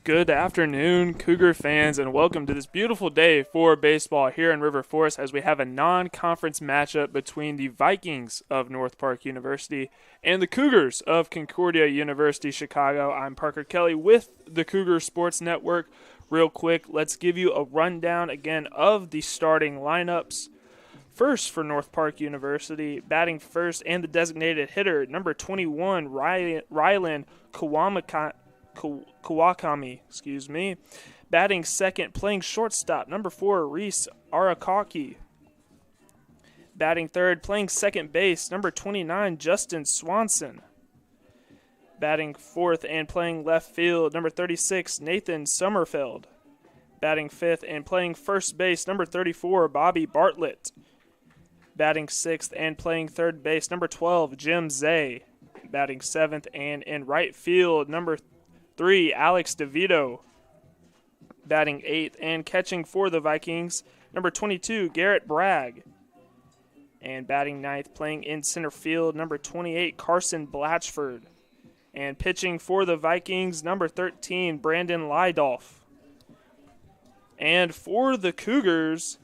Good afternoon, Cougar fans, and welcome to this beautiful day for baseball here in River Forest as we have a non-conference matchup between the Vikings of North Park University and the Cougars of Concordia University, Chicago. I'm Parker Kelly with the Cougar Sports Network. Real quick, let's give you a rundown again of the starting lineups. First for North Park University, batting first and the designated hitter, number 21, Rylan Kawakami, batting second, playing shortstop, number 4, Reese Arakaki. Batting third, playing second base, number 29, Justin Swanson. Batting fourth and playing left field, number 36, Nathan Sommerfeld. Batting fifth and playing first base, number 34, Bobby Bartlett. Batting sixth and playing third base, number 12, Jim Zay. Batting seventh and in right field, number 3, Alex DeVito. Batting eighth and catching for the Vikings, number 22, Garrett Bragg. And batting ninth, playing in center field, number 28, Carson Blatchford. And pitching for the Vikings, number 13, Brandon Lydolf. And for the Cougars,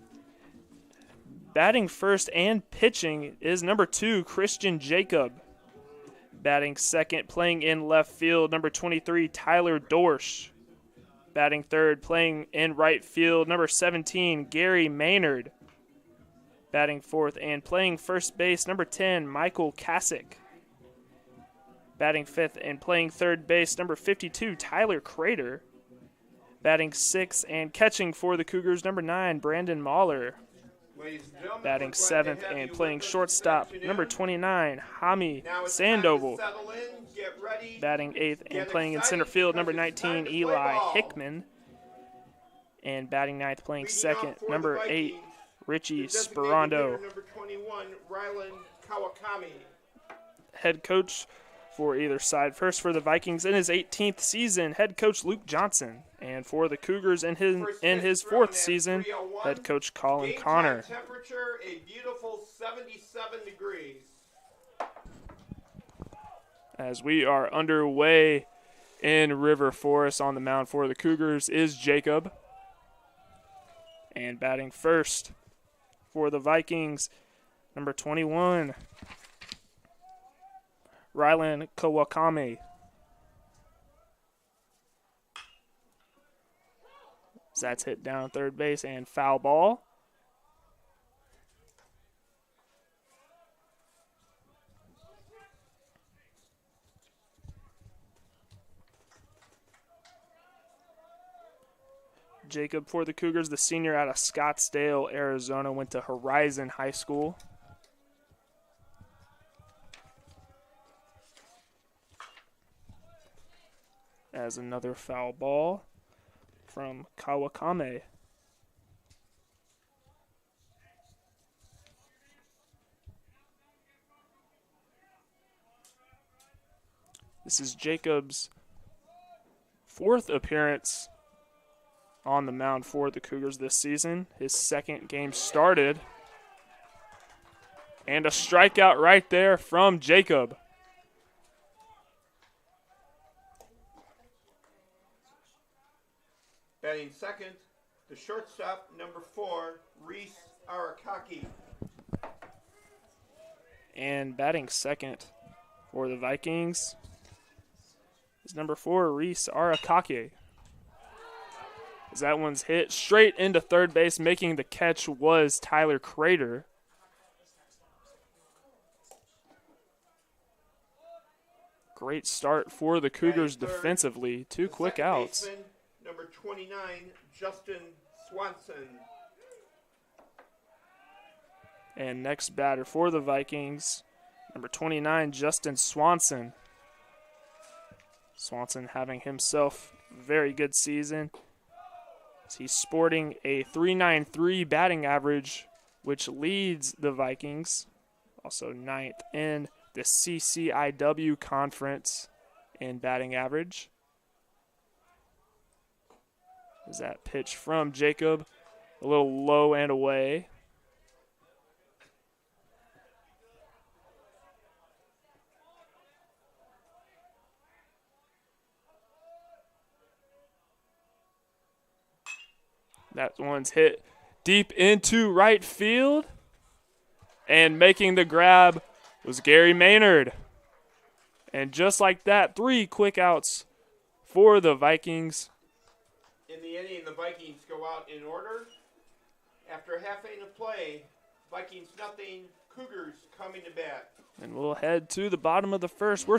batting first and pitching is number 2, Christian Jacob. Batting second, playing in left field, number 23, Tyler Dorsch. Batting third, playing in right field, number 17, Gary Maynard. Batting fourth and playing first base, number 10, Michael Kasich. Batting fifth and playing third base, number 52, Tyler Crater. Batting sixth and catching for the Cougars, number 9, Brandon Mahler. Batting seventh and playing shortstop, number 29, Hami Sandoval. Batting eighth and playing in center field, number 19, Eli Hickman. And batting ninth, playing second, number 8, Richie Sperando. Head coach for either side. First for the Vikings in his 18th season, head coach Luke Johnson. And for the Cougars in his 4th season, head coach Colin Connor. Temperature a beautiful 77 degrees. As we are underway in River Forest, on the mound for the Cougars is Jacob. And batting first for the Vikings, number 21, Rylan Kawakami. That's hit down third base and foul ball. Jacob for the Cougars, the senior out of Scottsdale, Arizona, went to Horizon High School. As another foul ball from Kawakame. This is Jacob's 4th appearance on the mound for the Cougars this season. His 2nd game started. And a strikeout right there from Jacob. Batting second, the shortstop, number 4, Reese Arakaki. And batting second for the Vikings is number 4, Reese Arakaki. As that one's hit straight into third base, making the catch was Tyler Crater. Great start for the Cougars defensively. 2 quick outs. Number 29, Justin Swanson. And next batter for the Vikings, number 29, Justin Swanson. Swanson having himself a very good season. He's sporting a .393 batting average, which leads the Vikings. Also 9th in the CCIW conference in batting average. Is that pitch from Jacob, a little low and away. That one's hit deep into right field. And making the grab was Gary Maynard. And just like that, 3 quick outs for the Vikings. In the inning, the Vikings go out in order. After a half inning of play, Vikings nothing, Cougars coming to bat. And we'll head to the bottom of the first. We're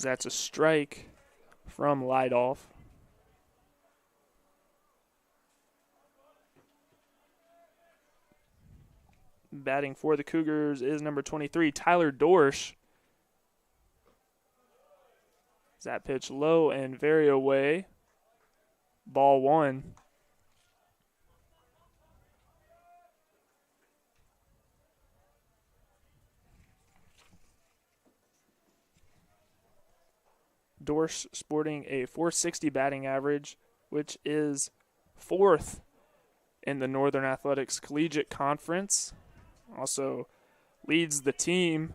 That's a strike from Lidoff. Batting for the Cougars is number 23, Tyler Dorsch. That pitch low and very away. Ball 1. Dorsch sporting a .460 batting average, which is 4th in the Northern Athletics Collegiate Conference. Also leads the team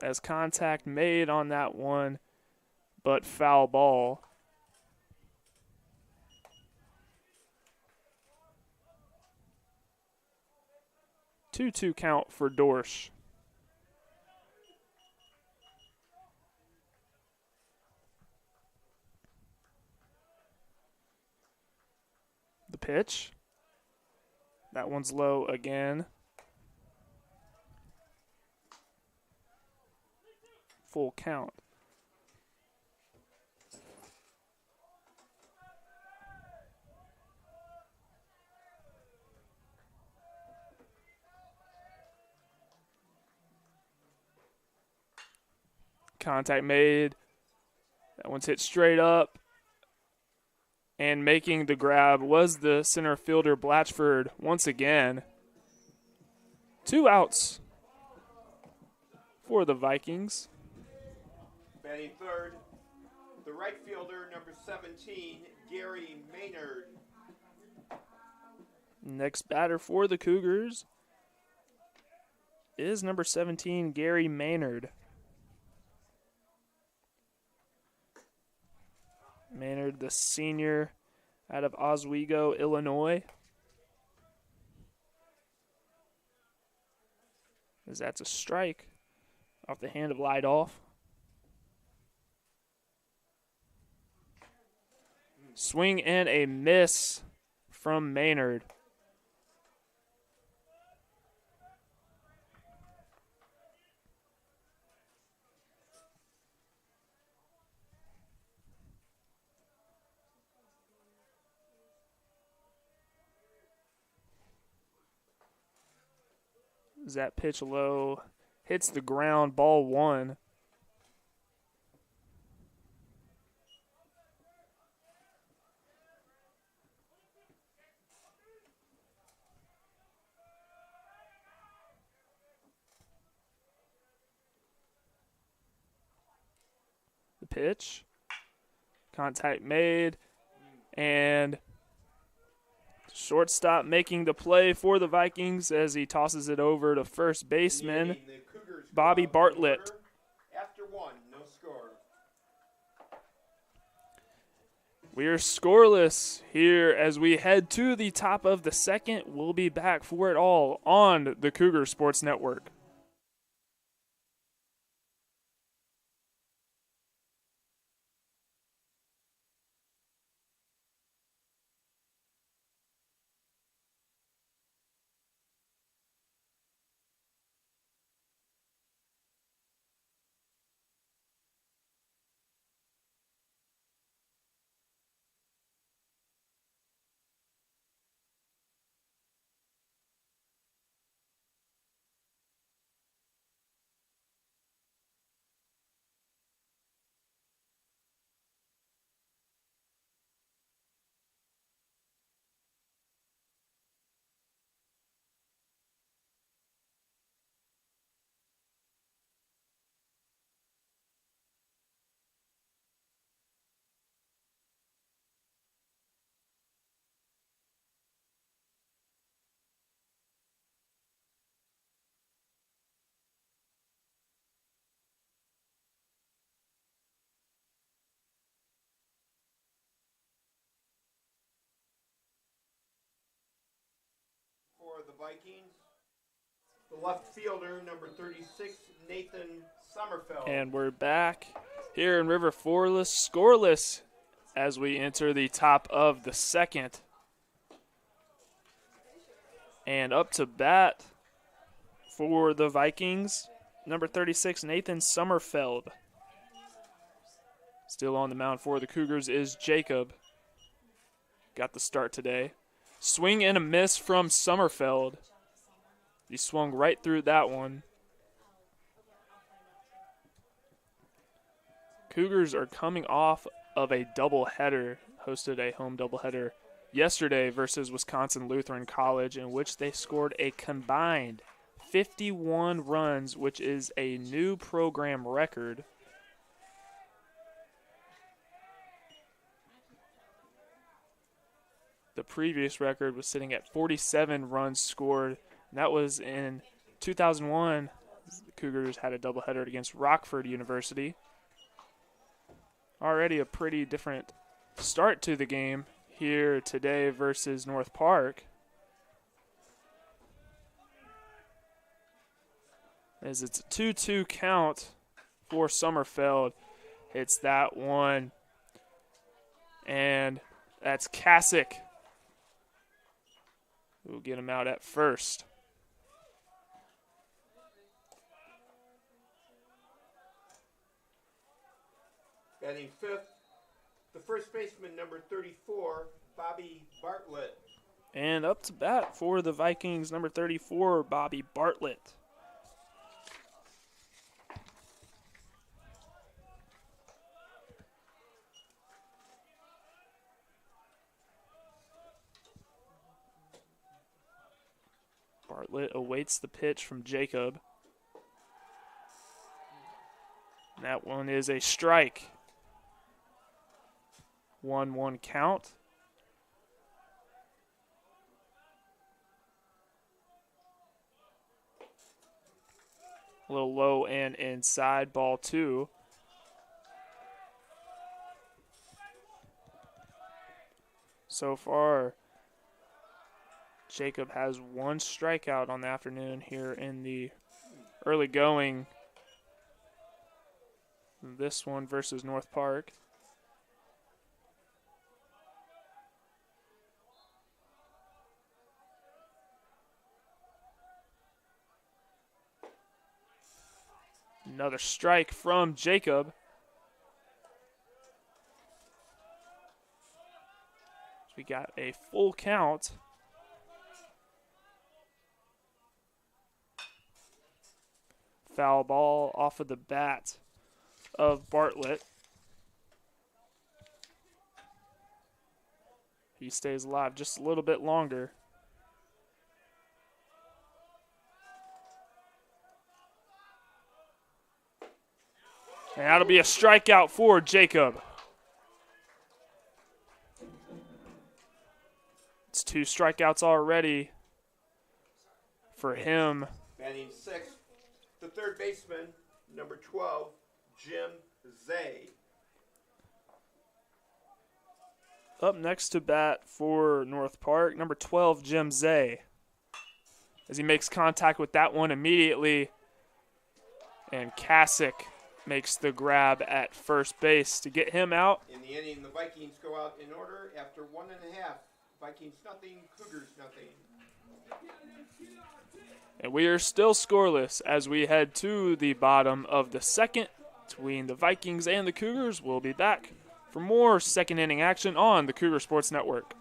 as contact made on that one, but foul ball. 2-2 count for Dorsch. The pitch. That one's low again. Full count. Contact made. That one's hit straight up. And making the grab was the center fielder Blatchford once again. 2 outs for the Vikings. Batting third, the right fielder, number 17, Gary Maynard. Next batter for the Cougars is number 17, Gary Maynard. Maynard, the senior out of Oswego, Illinois. As that's a strike off the hand of Lidoff. Swing and a miss from Maynard. As that pitch low hits the ground, ball 1. The pitch, contact made, and shortstop making the play for the Vikings as he tosses it over to first baseman Bobby Bartlett. After 1, no score. We are scoreless here as we head to the top of the second. We'll be back for it all on the Cougar Sports Network. For the Vikings, the left fielder, number 36, Nathan Sommerfeld. And we're back here in River Forest, scoreless as we enter the top of the second. And up to bat for the Vikings, number 36, Nathan Sommerfeld. Still on the mound for the Cougars is Jacob. Got the start today. Swing and a miss from Sommerfeld. He swung right through that one. Cougars are coming off of a doubleheader, hosted a home doubleheader yesterday versus Wisconsin Lutheran College, in which they scored a combined 51 runs, which is a new program record. The previous record was sitting at 47 runs scored, and that was in 2001. The Cougars had a doubleheader against Rockford University. Already a pretty different start to the game here today versus North Park. As it's a 2-2 count for Summerfeld. Hits that one. And that's Kasich. We'll get him out at first. Batting fifth, the first baseman, number 34, Bobby Bartlett. And up to bat for the Vikings, number 34, Bobby Bartlett. Bartlett awaits the pitch from Jacob. And that one is a strike. 1-1 count. A little low and inside, ball 2. So far, Jacob has 1 strikeout on the afternoon here in the early going. This one versus North Park. Another strike from Jacob. We got a full count. Foul ball off of the bat of Bartlett. He stays alive just a little bit longer. And that'll be a strikeout for Jacob. It's 2 strikeouts already for him. Batting sixth, the third baseman, number 12, Jim Zay. Up next to bat for North Park, number 12, Jim Zay. As he makes contact with that one immediately. And Kasich makes the grab at first base to get him out. In the inning, the Vikings go out in order after 1 1/2. Vikings nothing, Cougars nothing. And we are still scoreless as we head to the bottom of the second between the Vikings and the Cougars. We'll be back for more second inning action on the Cougar Sports Network.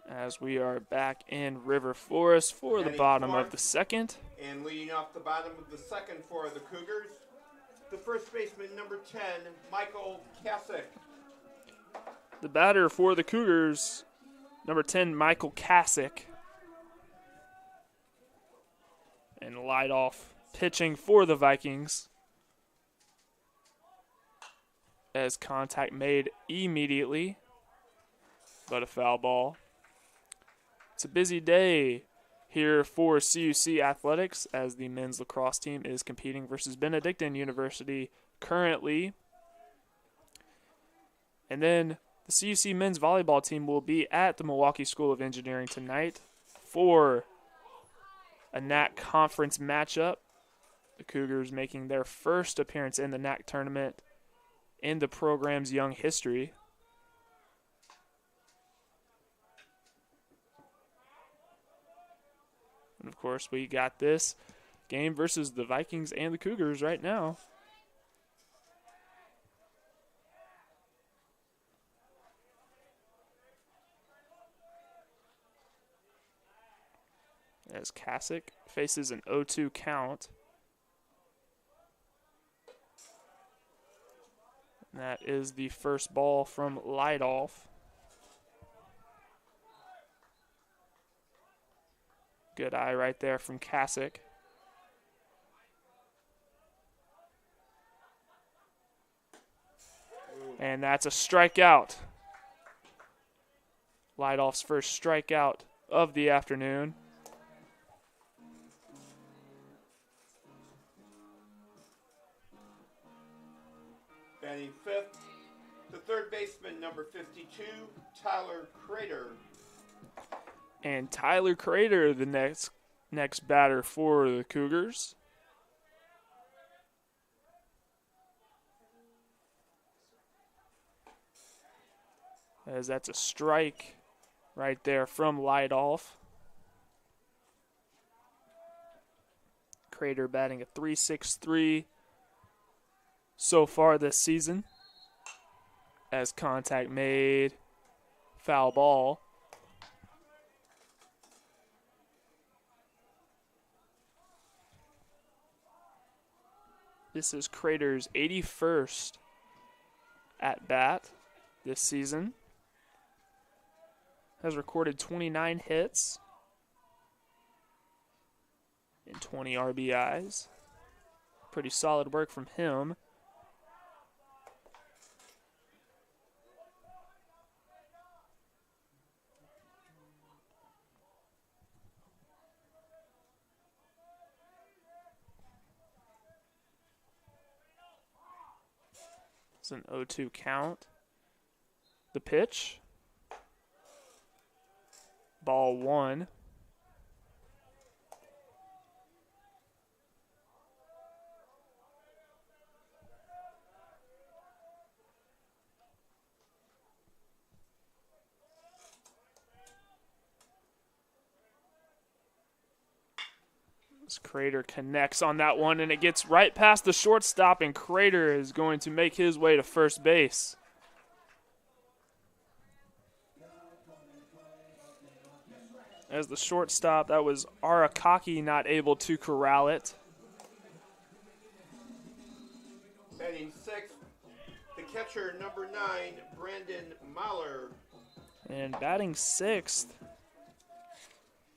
As we are back in River Forest for the bottom of the second. And leading off the bottom of the second for the Cougars, the first baseman, number 10, Michael Kasich. The batter for the Cougars, number 10, Michael Kasich. And light off pitching for the Vikings. as contact made immediately, but a foul ball. It's a busy day here for CUC Athletics as the men's lacrosse team is competing versus Benedictine University currently. And then the CUC men's volleyball team will be at the Milwaukee School of Engineering tonight for a NAC conference matchup. The Cougars making their first appearance in the NAC tournament in the program's young history. And of course, we got this game versus the Vikings and the Cougars right now. As CUC faces an 0-2 count. And that is the first ball from Lightoff. Good eye right there from CUC. And that's a strikeout. Lightoff's first strikeout of the afternoon. Batting fifth, the third baseman, number 52, Tyler Crater. And Tyler Crater, the next batter for the Cougars. As that's a strike right there from Lightoff. Crater batting a .363 so far this season. As contact made, foul ball. This is Crater's 81st at bat this season. Has recorded 29 hits and 20 RBIs. Pretty solid work from him. It's an 0-2 count. The pitch. Ball one. This Crater connects on that one, and it gets right past the shortstop, and Crater is going to make his way to first base. As the shortstop, that was Arakaki, not able to corral it. Batting sixth, the catcher, number 9, Brandon Mahler. And batting sixth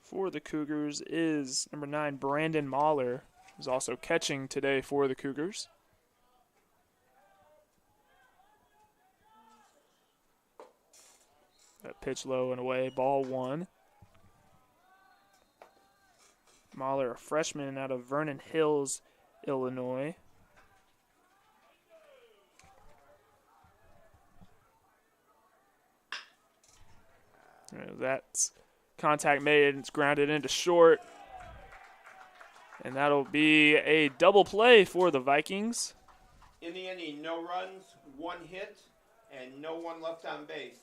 for the Cougars is number 9, Brandon Mahler, who's also catching today for the Cougars. That pitch low and away, ball one. Mahler, a freshman out of Vernon Hills, Illinois. That's contact made, and it's grounded into short. And that'll be a double play for the Vikings. In the inning, no runs, 1 hit, and no one left on base.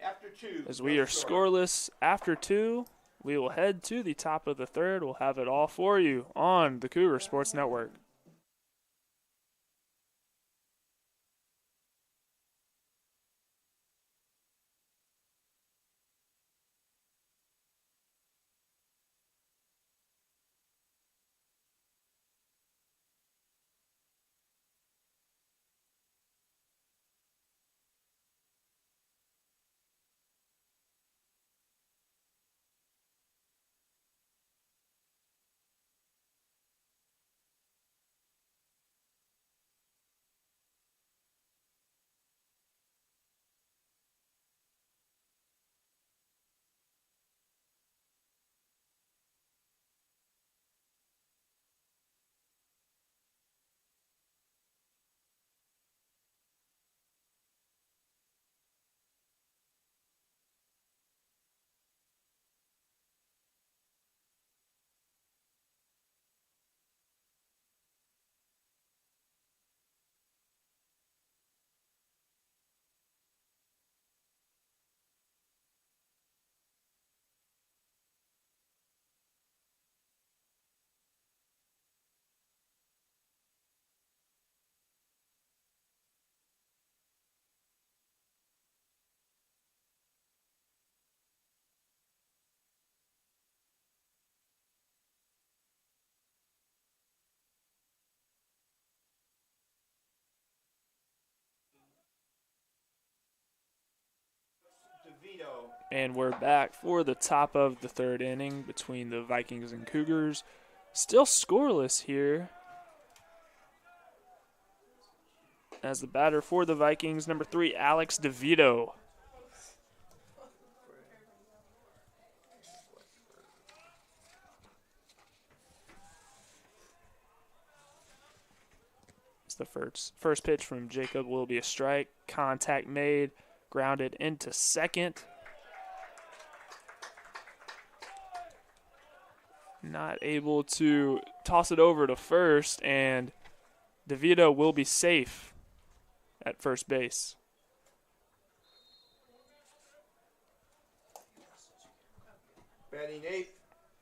After 2. As we are scoreless after 2, we will head to the top of the third. We'll have it all for you on the Cougar Sports Network. And we're back for the top of the third inning between the Vikings and Cougars. Still scoreless here. As the batter for the Vikings, number 3, Alex DeVito. It's the first pitch from Jacob will be a strike. Contact made, grounded into second. Not able to toss it over to first, and DeVito will be safe at first base. Batting eighth,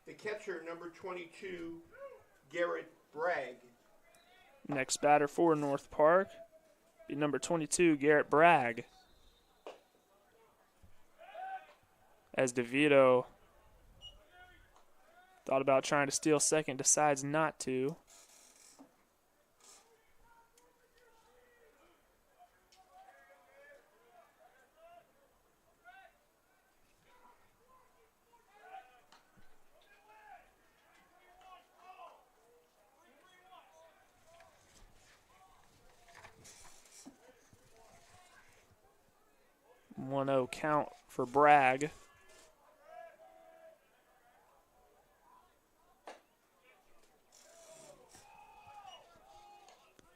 the catcher, number 22, Garrett Bragg. Next batter for North Park be number 22, Garrett Bragg. As DeVito thought about trying to steal second, decides not to. One-0 count for Bragg.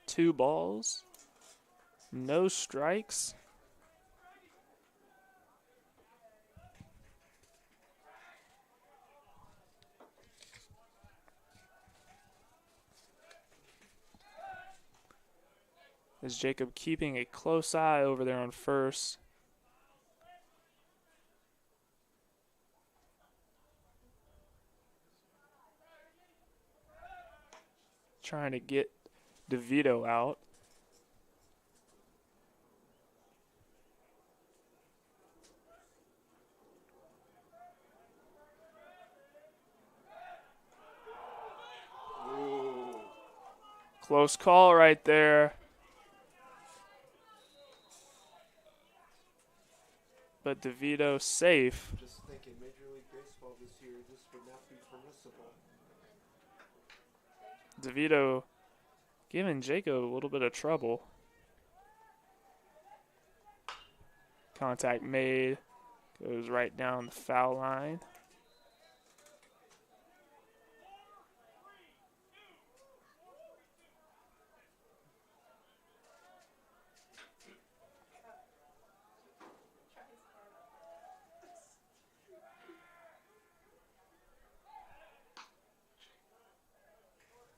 Two balls, no strikes. Is Jacob keeping a close eye over there on first? Trying to get DeVito out. Ooh. Close call right there. But DeVito safe. Just thinking Major League Baseball this year, this would not be permissible. DeVito giving Jacob a little bit of trouble. Contact made. Goes right down the foul line.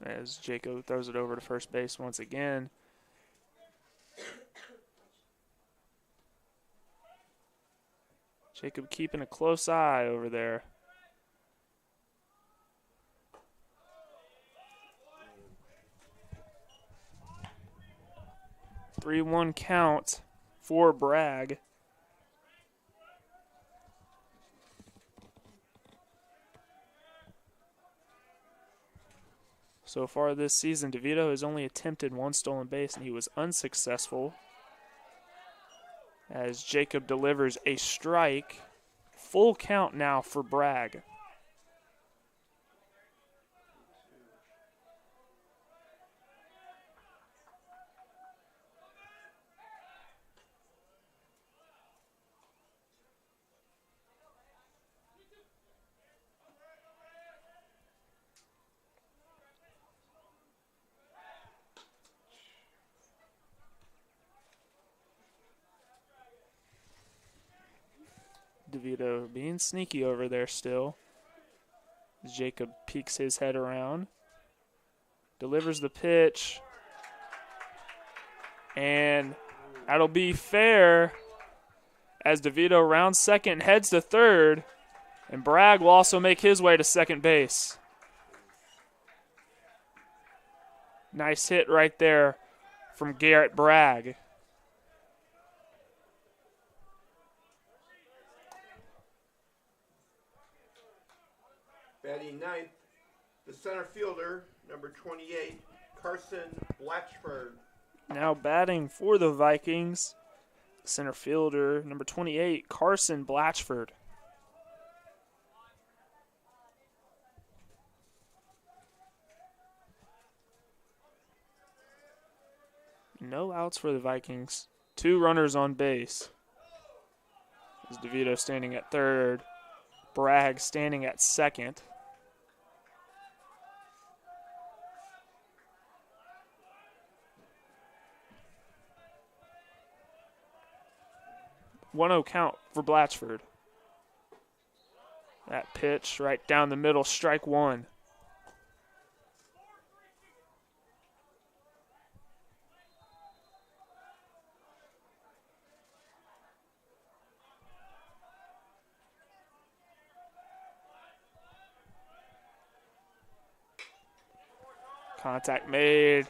As Jacob throws it over to first base once again. Jacob keeping a close eye over there. 3-1 count for Bragg. So far this season, DeVito has only attempted one stolen base, and he was unsuccessful. As Jacob delivers a strike. Full count now for Bragg. DeVito being sneaky over there still. Jacob peeks his head around. Delivers the pitch. And that'll be fair as DeVito rounds second and heads to third. And Bragg will also make his way to second base. Nice hit right there from Garrett Bragg. Batting ninth, the center fielder, number 28, Carson Blatchford. Now batting for the Vikings, center fielder, number 28, Carson Blatchford. no outs for the Vikings. 2 runners on base. As DeVito standing at third. Bragg standing at second. One-0 count for Blatchford. That pitch right down the middle, strike one. Contact made.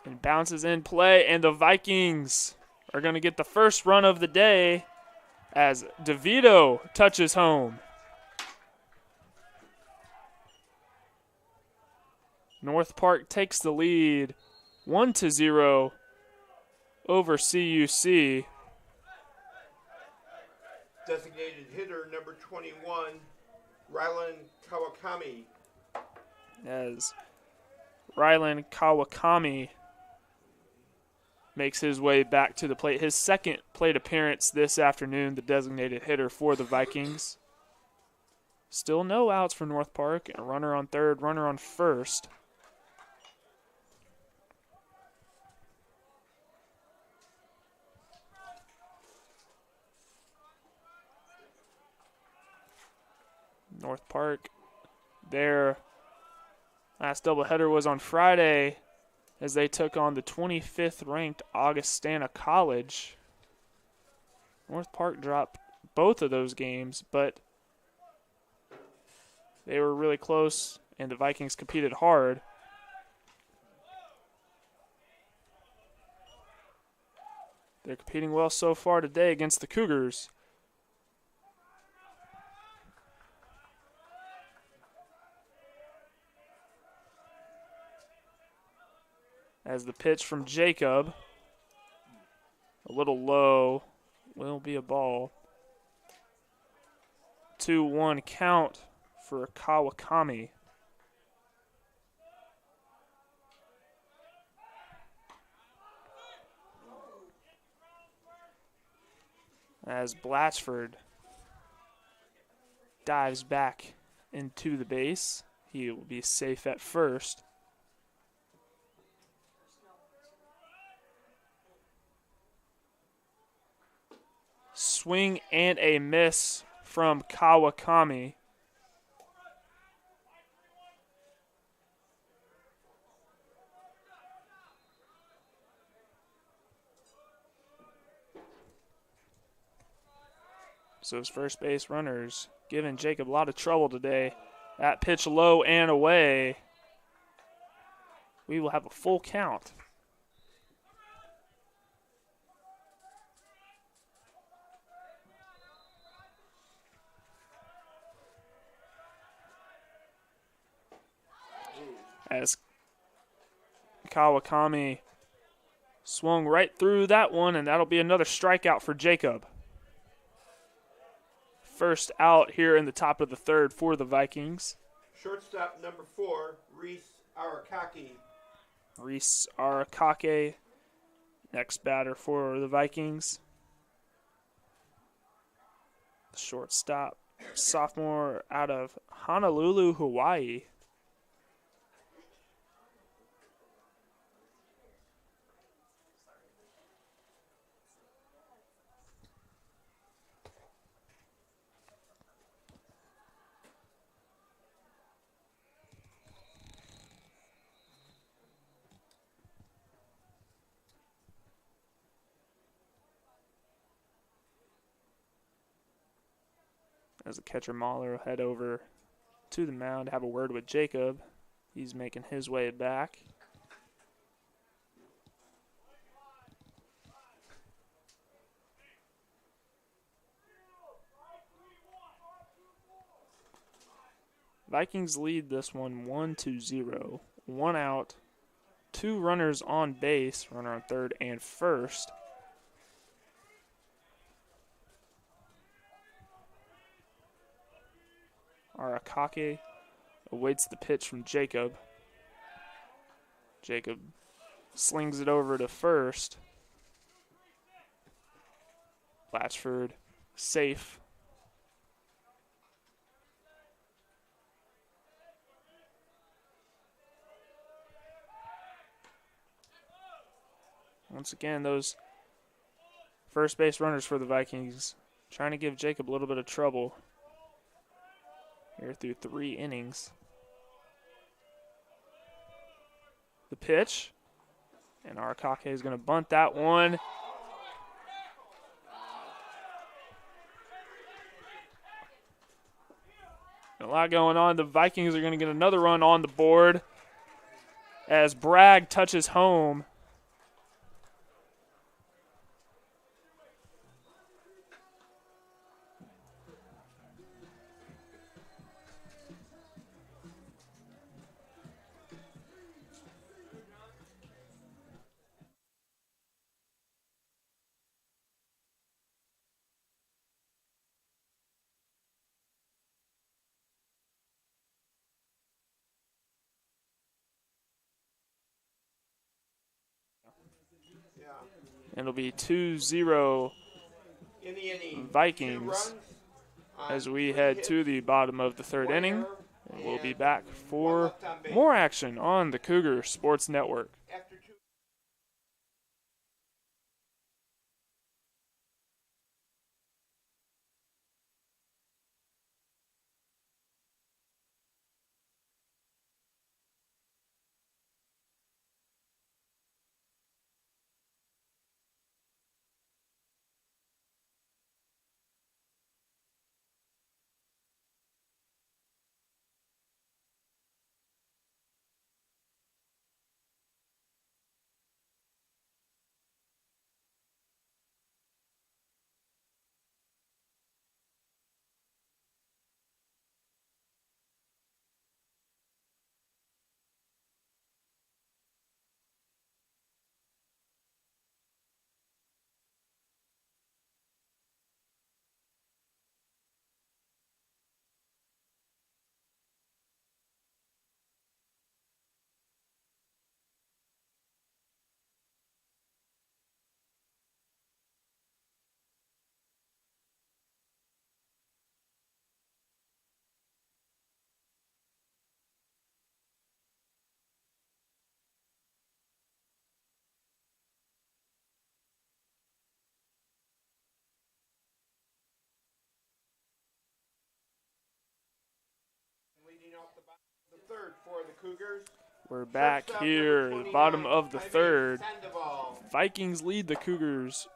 And bounces in play, and the Vikings are going to get the first run of the day as DeVito touches home. North Park takes the lead 1-0 over CUC. Designated hitter number 21, Rylan Kawakami. As Rylan Kawakami makes his way back to the plate. His second plate appearance this afternoon, the designated hitter for the Vikings. Still no outs for North Park. A runner on third, runner on first. North Park, their last doubleheader was on Friday as they took on the 25th ranked Augustana College. North Park dropped both of those games, but they were really close and the Vikings competed hard. They're competing well so far today against the Cougars. As the pitch from Jacob, a little low, will be a ball. 2-1 count for Kawakami. As Blatchford dives back into the base, he will be safe at first. Swing and a miss from Kawakami. So his first base runners giving Jacob a lot of trouble today. That pitch low and away. We will have a full count. As Kawakami swung right through that one, and that'll be another strikeout for Jacob. First out here in the top of the third for the Vikings. Shortstop number 4, Reese Arakaki. Reese Arakake, next batter for the Vikings. The shortstop, sophomore out of Honolulu, Hawaii. As the catcher Mahler will head over to the mound to have a word with Jacob. He's making his way back. Vikings lead this one 1-0. 1 out, 2 runners on base, runner on third and first. Arakake awaits the pitch from Jacob. Jacob slings it over to first. Blatchford safe. Once again, those first base runners for the Vikings trying to give Jacob a little bit of trouble here through 3 innings. The pitch, and Arakake is going to bunt that one. A lot going on. The Vikings are going to get another run on the board as Bragg touches home. And it'll be 2-0 In the inning, 2 Vikings runs as we 3 head hits, to the bottom of the 3rd 1 inning. error, And we'll be and back 1 for left on base. more action on the Cougar Sports Network. After 2. Leading off the bottom of the 3rd for the Cougars. We're back Shortstop, here, number the bottom 29, of the Jaime 3rd. Sandoval. Vikings lead the Cougars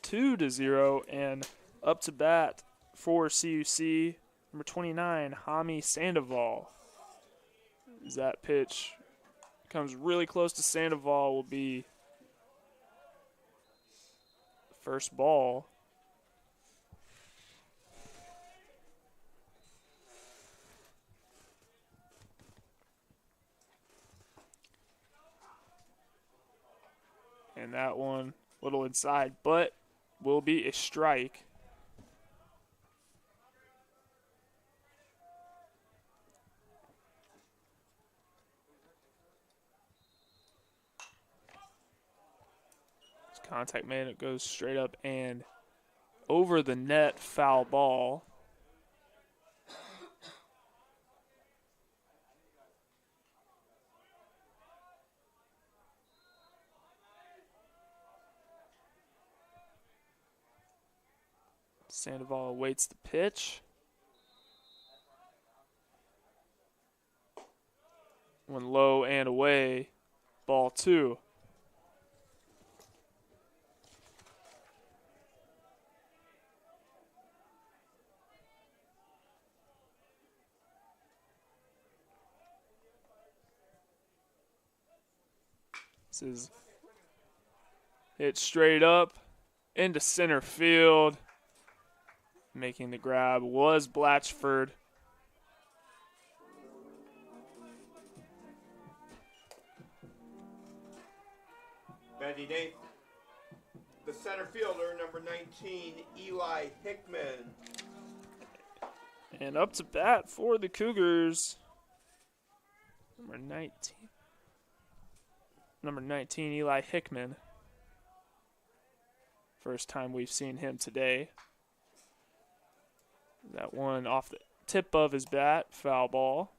2-0, and up to bat for CUC, number 29, Jaime Sandoval. As that pitch comes really close to Sandoval, will be the first ball. And that one, a little inside, but will be a strike. Contact man, it goes straight up and over the net, foul ball. Sandoval awaits the pitch. One low and away, ball 2. This is hit straight up into center field. Making the grab was Blatchford. Batting 8th, the center fielder, number 19, Eli Hickman. And up to bat for the Cougars, number number 19, Eli Hickman. First time we've seen him today. That one off the tip of his bat, foul ball.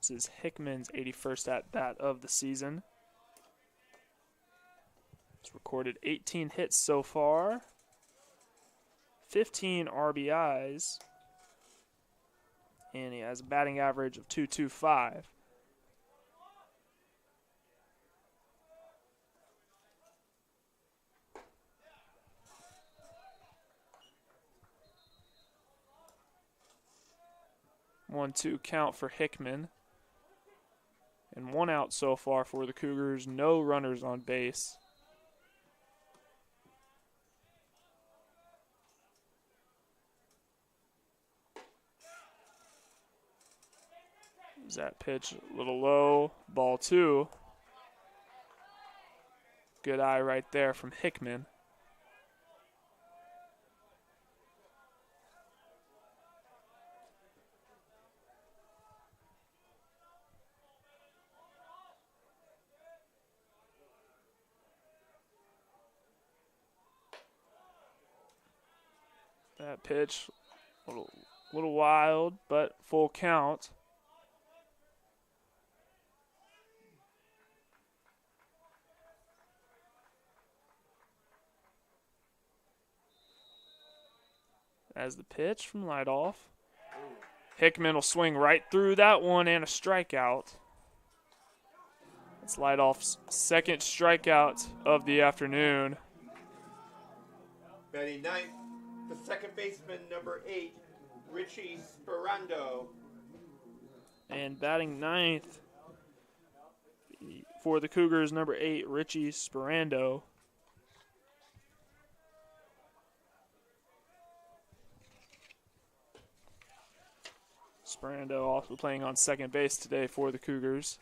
This is Hickman's 81st at-bat of the season. He's recorded 18 hits so far, 15 RBIs, and he has a batting average of .225. One-two count for Hickman. And one out so far for the Cougars. No runners on base. Is that pitch a little low? Ball 2. Good eye right there from Hickman. That pitch, little wild, but full count. As the pitch from leadoff. Hickman will swing right through that one and a strikeout. It's leadoff's second strikeout of the afternoon. Batting ninth, the second baseman, number 8, Richie Sperando. And batting ninth for the Cougars, number 8, Richie Sperando. Sperando also playing on second base today for the Cougars.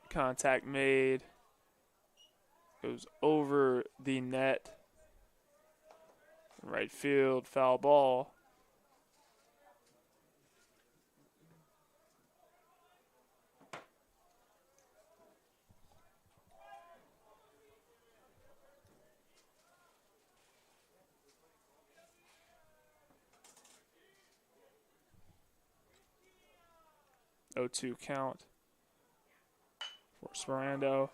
Contact made. Goes over the net. Right field, foul ball. Oh, 2 count for Sperando.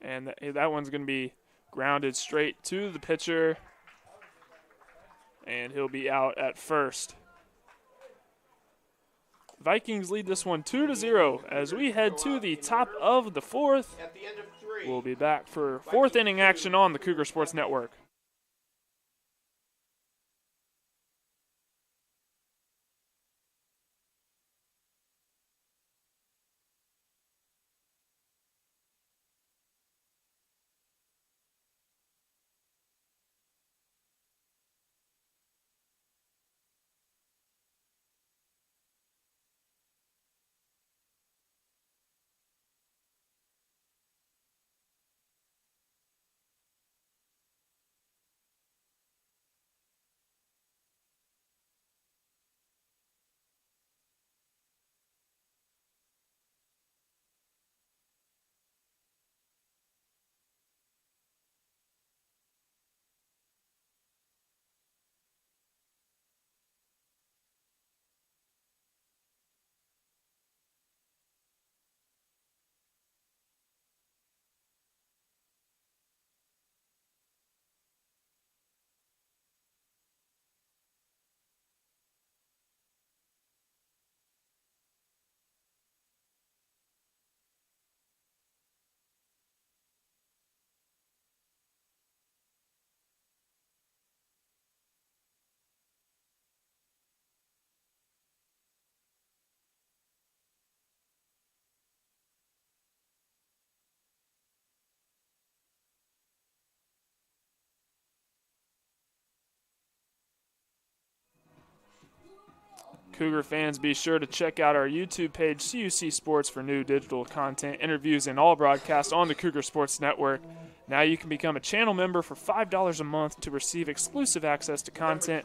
And that one's going to be grounded straight to the pitcher. And he'll be out at first. Vikings lead this one 2-0 as we head to the top of the fourth. At the end of 3. We'll be back for fourth inning action on the Cougar Sports Network. Cougar fans, be sure to check out our YouTube page, CUC Sports, for new digital content, interviews, and all broadcasts on the Cougar Sports Network. Now you can become a channel member for $5 a month to receive exclusive access to content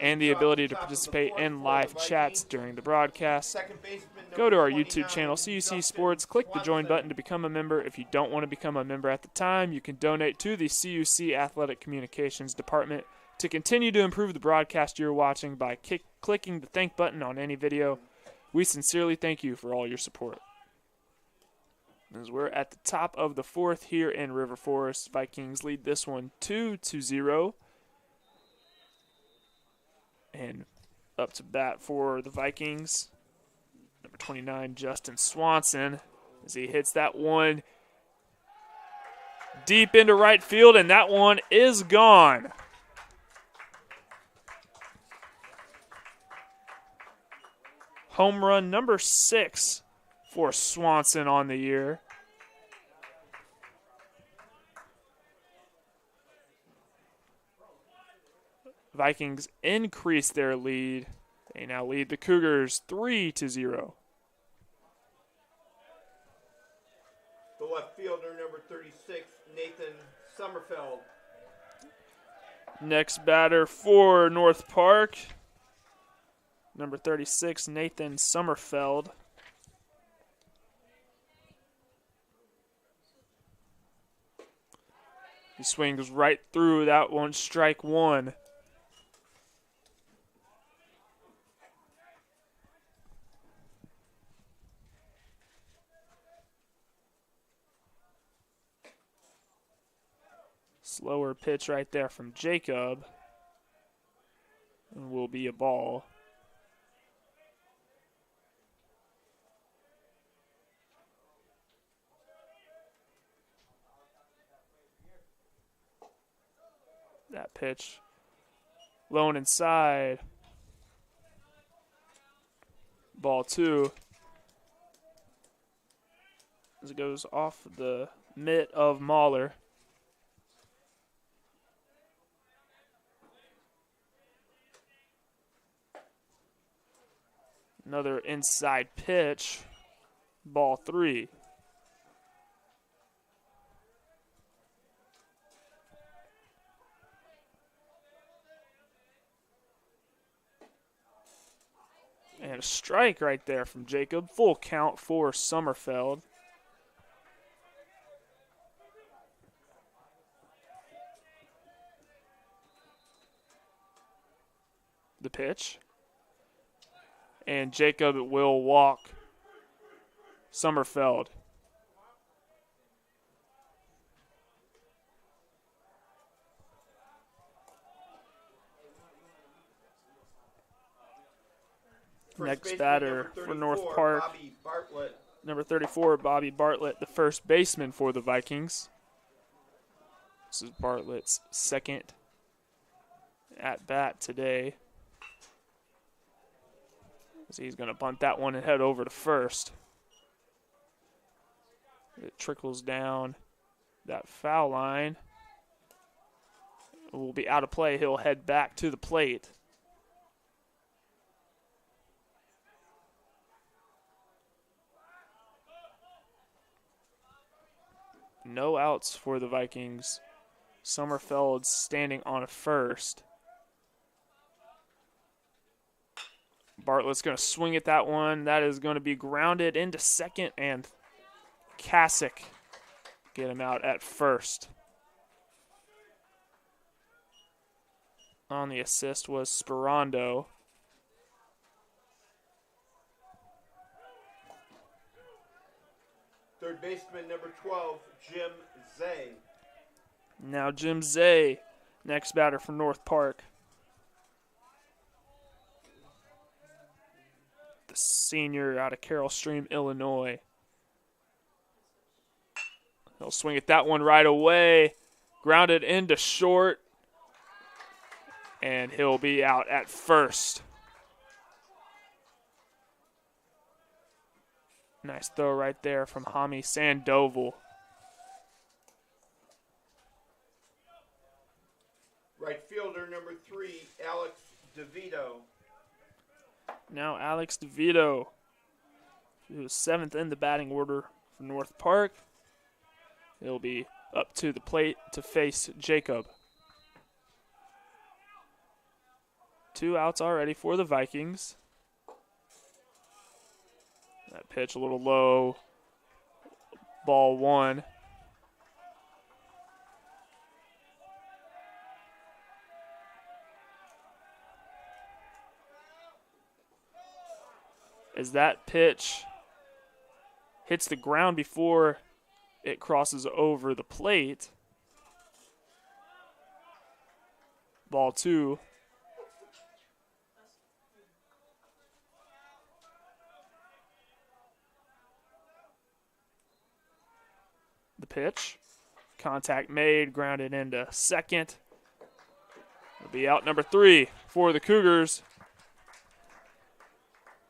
and the ability to participate in live chats during the broadcast. Go to our YouTube channel, CUC Sports, click the join button to become a member. If you don't want to become a member at the time, you can donate to the CUC Athletic Communications Department to continue to improve the broadcast you're watching by clicking the thank button on any video. We sincerely thank you for all your support. As we're at the top of the fourth here in River Forest, Vikings lead this one 2-0. And up to bat for the Vikings, number 29, Justin Swanson, as he hits that one deep into right field, and that one is gone. Home run number 6 for Swanson on the year. Vikings increase their lead. They now lead the Cougars 3-0. The left fielder, number 36, Nathan Sommerfeld. Next batter for North Park, number 36, Nathan Sommerfeld. He swings right through that one, strike one. Slower pitch right there from Jacob. And will be a ball. That pitch. Low and inside. Ball 2. As it goes off the mitt of Mahler. Another inside pitch. Ball 3. And a strike right there from Jacob. Full count for Sommerfeld. The pitch. And Jacob will walk Sommerfeld. Next batter for North Park, number 34, Bobby Bartlett, the first baseman for the Vikings. This is Bartlett's second at bat today. So he's going to bunt that one and head over to first. It trickles down that foul line. It will be out of play. He'll head back to the plate. No outs for the Vikings. Sommerfeld standing on first. Bartlett's going to swing at that one. That is going to be grounded into second, and Kasich get him out at first. On the assist was Sperando. Third baseman, number 12, Jim Zay. Now Jim Zay, next batter for North Park. The senior out of Carroll Stream, Illinois. He'll swing at that one right away. Grounded into short. And he'll be out at first. Nice throw right there from Hami Sandoval. Right fielder, number 3, Alex DeVito. Now Alex DeVito, who is 7th in the batting order for North Park. He'll be up to the plate to face Jacob. 2 outs already for the Vikings. That pitch a little low. Ball 1. As that pitch hits the ground before it crosses over the plate. Ball 2. The pitch. Contact made, grounded into second. It'll be out number 3 for the Cougars.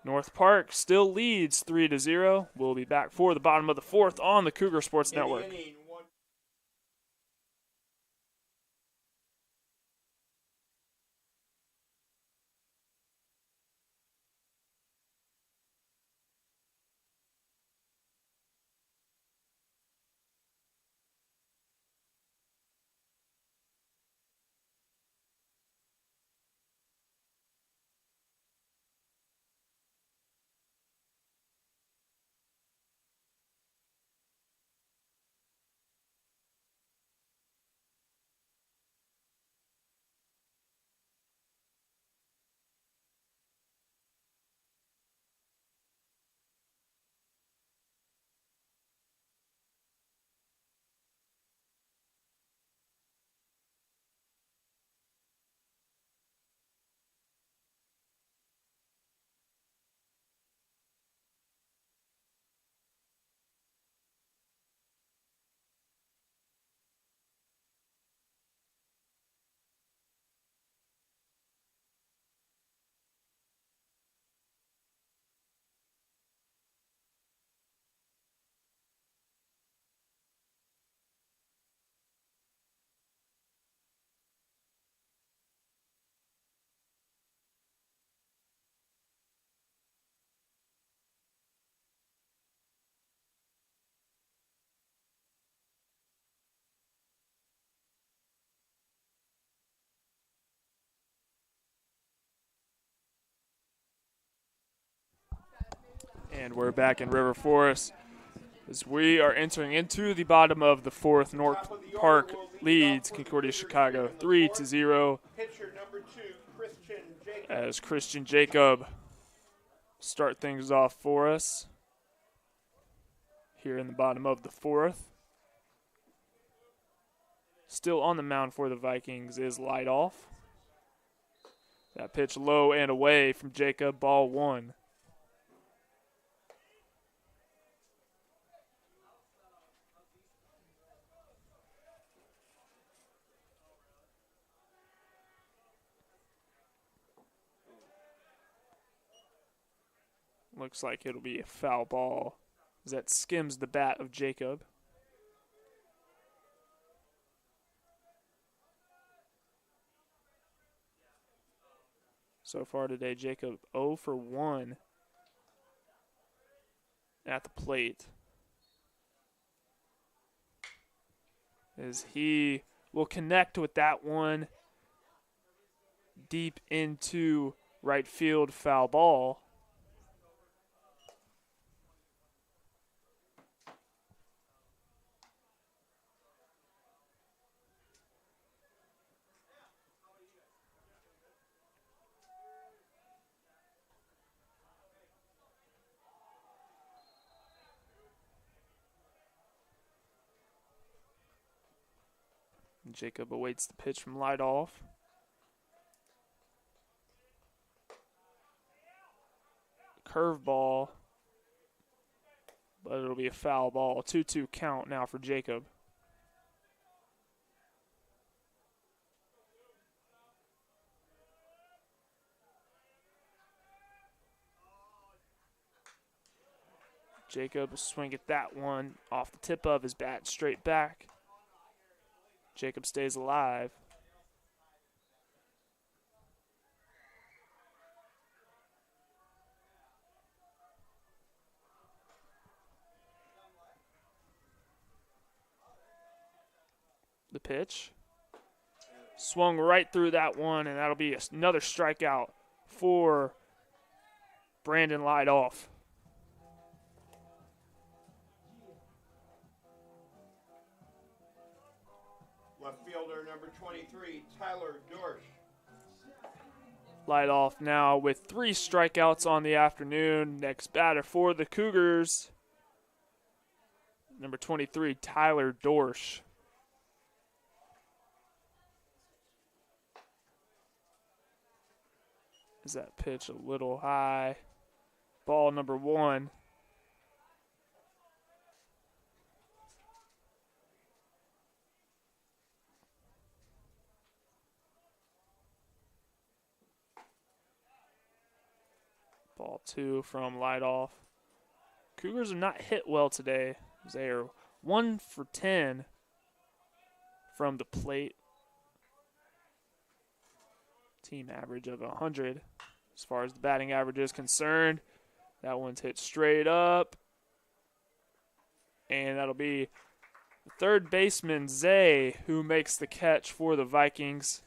North Park still leads 3-0. We'll be back for the bottom of the 4th on the Cougar Sports Network. And we're back in River Forest as we are entering into the bottom of the 4th. North Park leads Concordia Chicago 3-0 as Christian Jacob start things off for us here in the bottom of the 4th. Still on the mound for the Vikings is Lightoff. That pitch low and away from Jacob, ball 1. Looks like it'll be a foul ball as that skims the bat of Jacob. So far today, Jacob 0 for 1 at the plate. As he will connect with that one deep into right field, foul ball. Jacob awaits the pitch from Lightoff. Curveball, but it'll be a foul ball. 2-2 count now for Jacob. Jacob will swing at that one off the tip of his bat, straight back. Jacob stays alive. pitch. Swung right through that one, and that'll be another strikeout for Brandon Lightoff. Left fielder number 23, Tyler Dorsch. Lightoff now with 3 strikeouts on the afternoon. Next batter for the Cougars, number 23, Tyler Dorsch. Is that pitch a little high? Ball number 1. Ball 2 from Lightoff. Cougars have not hit well today. They are 1 for 10 from the plate. Team average of 100 as far as the batting average is concerned. That one's hit straight up. And that'll be the third baseman, Zay, who makes the catch for the Vikings.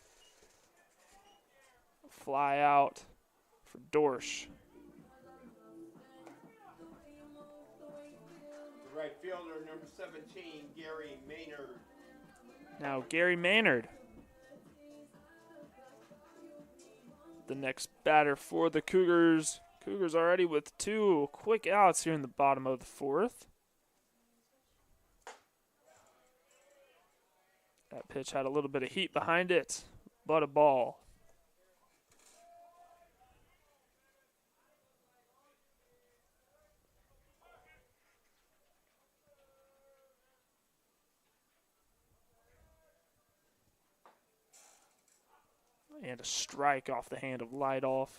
Fly out for Dorsch. Right fielder number 17, Gary Maynard. Now Gary Maynard, the next batter for the Cougars. Cougars already with 2 quick outs here in the bottom of the 4th. That pitch had a little bit of heat behind it, but a ball. And a strike off the hand of Lightoff.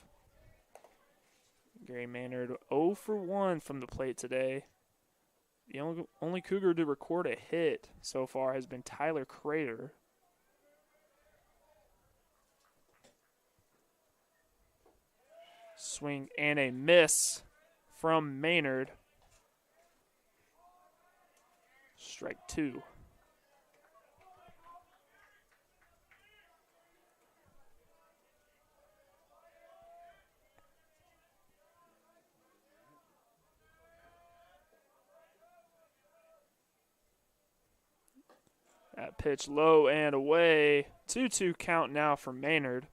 Gary Maynard 0 for 1 from the plate today. The only Cougar to record a hit so far has been Tyler Crater. Swing and a miss from Maynard. Strike 2. That pitch low and away. 2-2 count now for Maynard.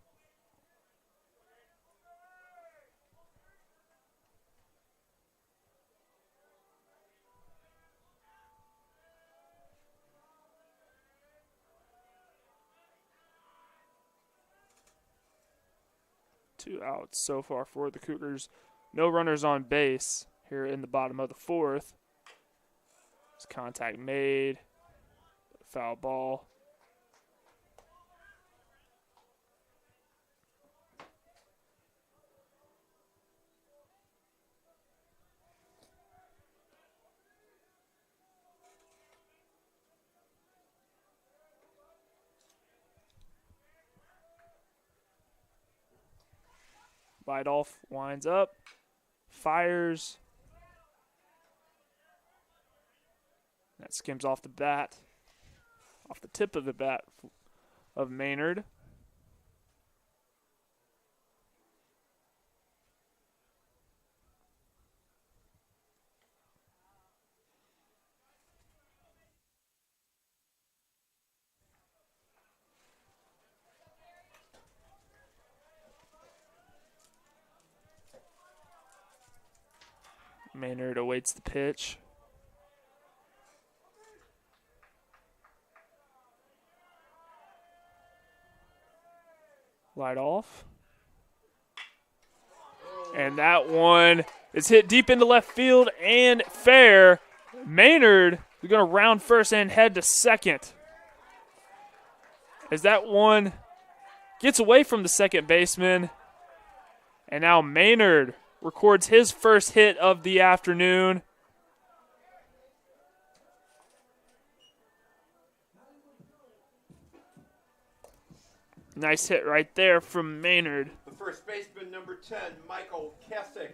Two outs so far for the Cougars. No runners on base here in the bottom of the 4th. There's contact made. Foul ball. Lightoff winds up, fires. That skims off the bat. Off the tip of the bat of Maynard. Maynard awaits the pitch. Lightoff. And that one is hit deep into left field and fair. Maynard is going to round first and head to second. As that one gets away from the second baseman. And now Maynard records his first hit of the afternoon. Nice hit right there from Maynard. The first baseman, number 10, Michael Kessick.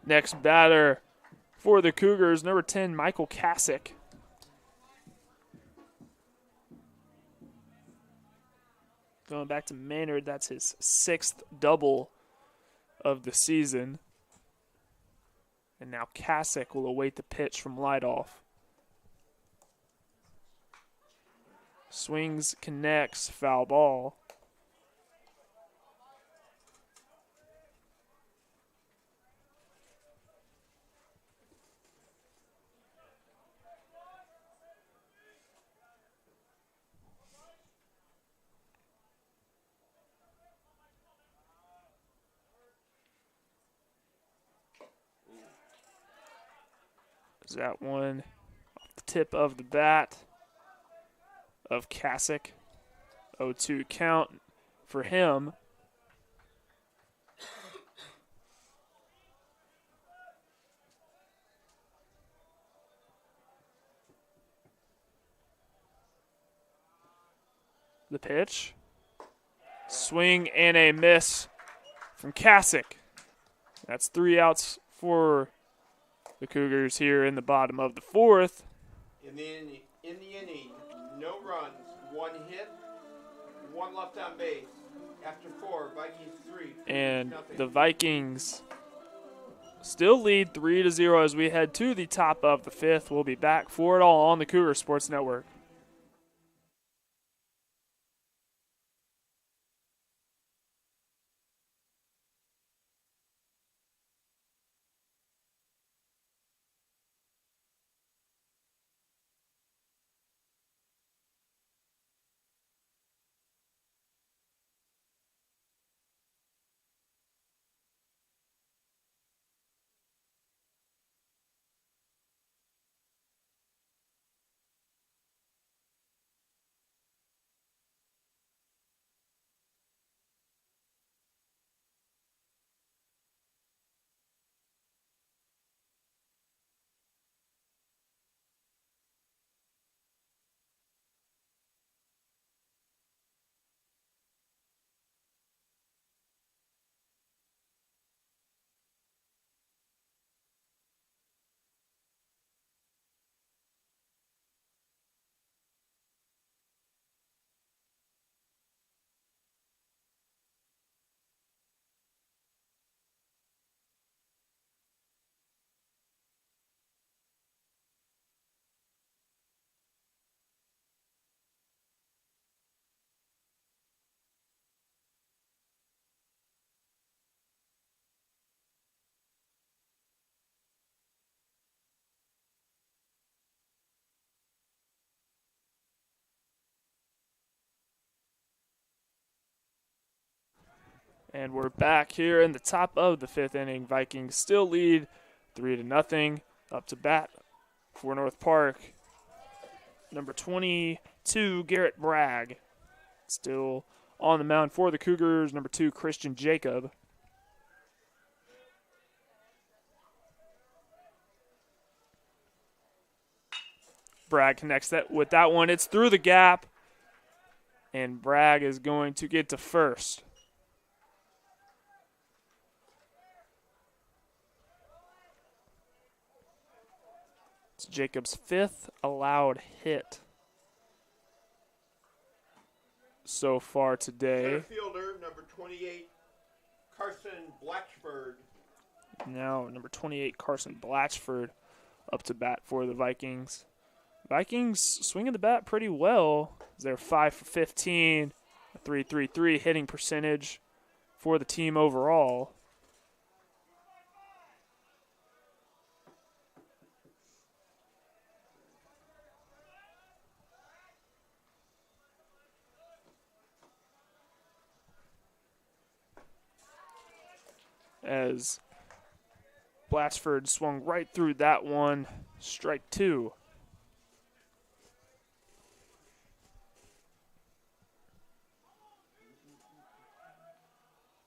Next batter for the Cougars, number 10, Michael Kessick. Going back to Maynard, that's his 6th double of the season. And now Kasich will await the pitch from Lightoff. Swings, connects, foul ball. Is that one off the tip of the bat of Kasich? 0-2 count for him. The pitch. Swing and a miss from Kasich. That's 3 outs for the Cougars here in the bottom of the 4th. In the inning, no runs, 1 hit, 1 left on base. After 4, Vikings 3. And nothing. The Vikings still lead 3-0 as we head to the top of the 5th. We'll be back for it all on the Cougar Sports Network. And we're back here in the top of the 5th inning. Vikings still lead 3-0. Up to bat for North Park. Number 22, Garrett Bragg. Still on the mound for the Cougars. Number 2, Christian Jacob. Bragg connects that with that one. It's through the gap. And Bragg is going to get to first. Jacob's 5th allowed hit so far today. Center fielder, number 28, Carson Blatchford. Now number 28, Carson Blatchford, up to bat for the Vikings. Vikings swinging the bat pretty well. They're 5 for 15, a 3.33 hitting percentage for the team overall. As Blatchford swung right through that one, strike 2.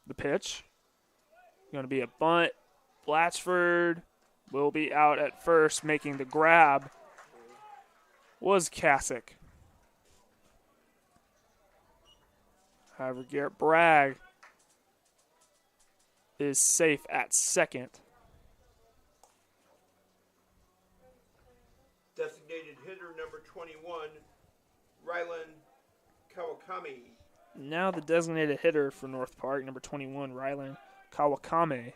The pitch, going to be a bunt. Blatchford will be out at first, making the grab was Kasich. However, Garrett Bragg is safe at second. Designated hitter number 21, Rylan Kawakami. Now the designated hitter for North Park, number 21, Rylan Kawakame.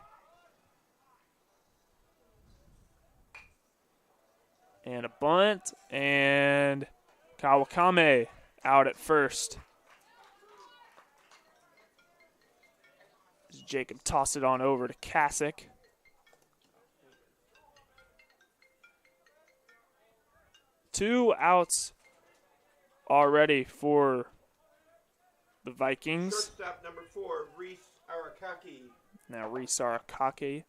And a bunt, and Kawakame out at first. As Jacob tossed it on over to Kasich. Two outs already for the Vikings. Shortstop number 4, Reese Arakaki. Now Reese Arakaki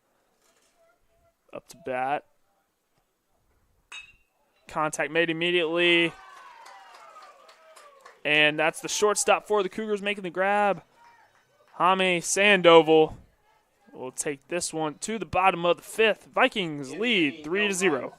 up to bat. Contact made immediately. And that's the shortstop for the Cougars making the grab. Jaime Sandoval will take this one to the bottom of the 5th. Vikings lead 3-0.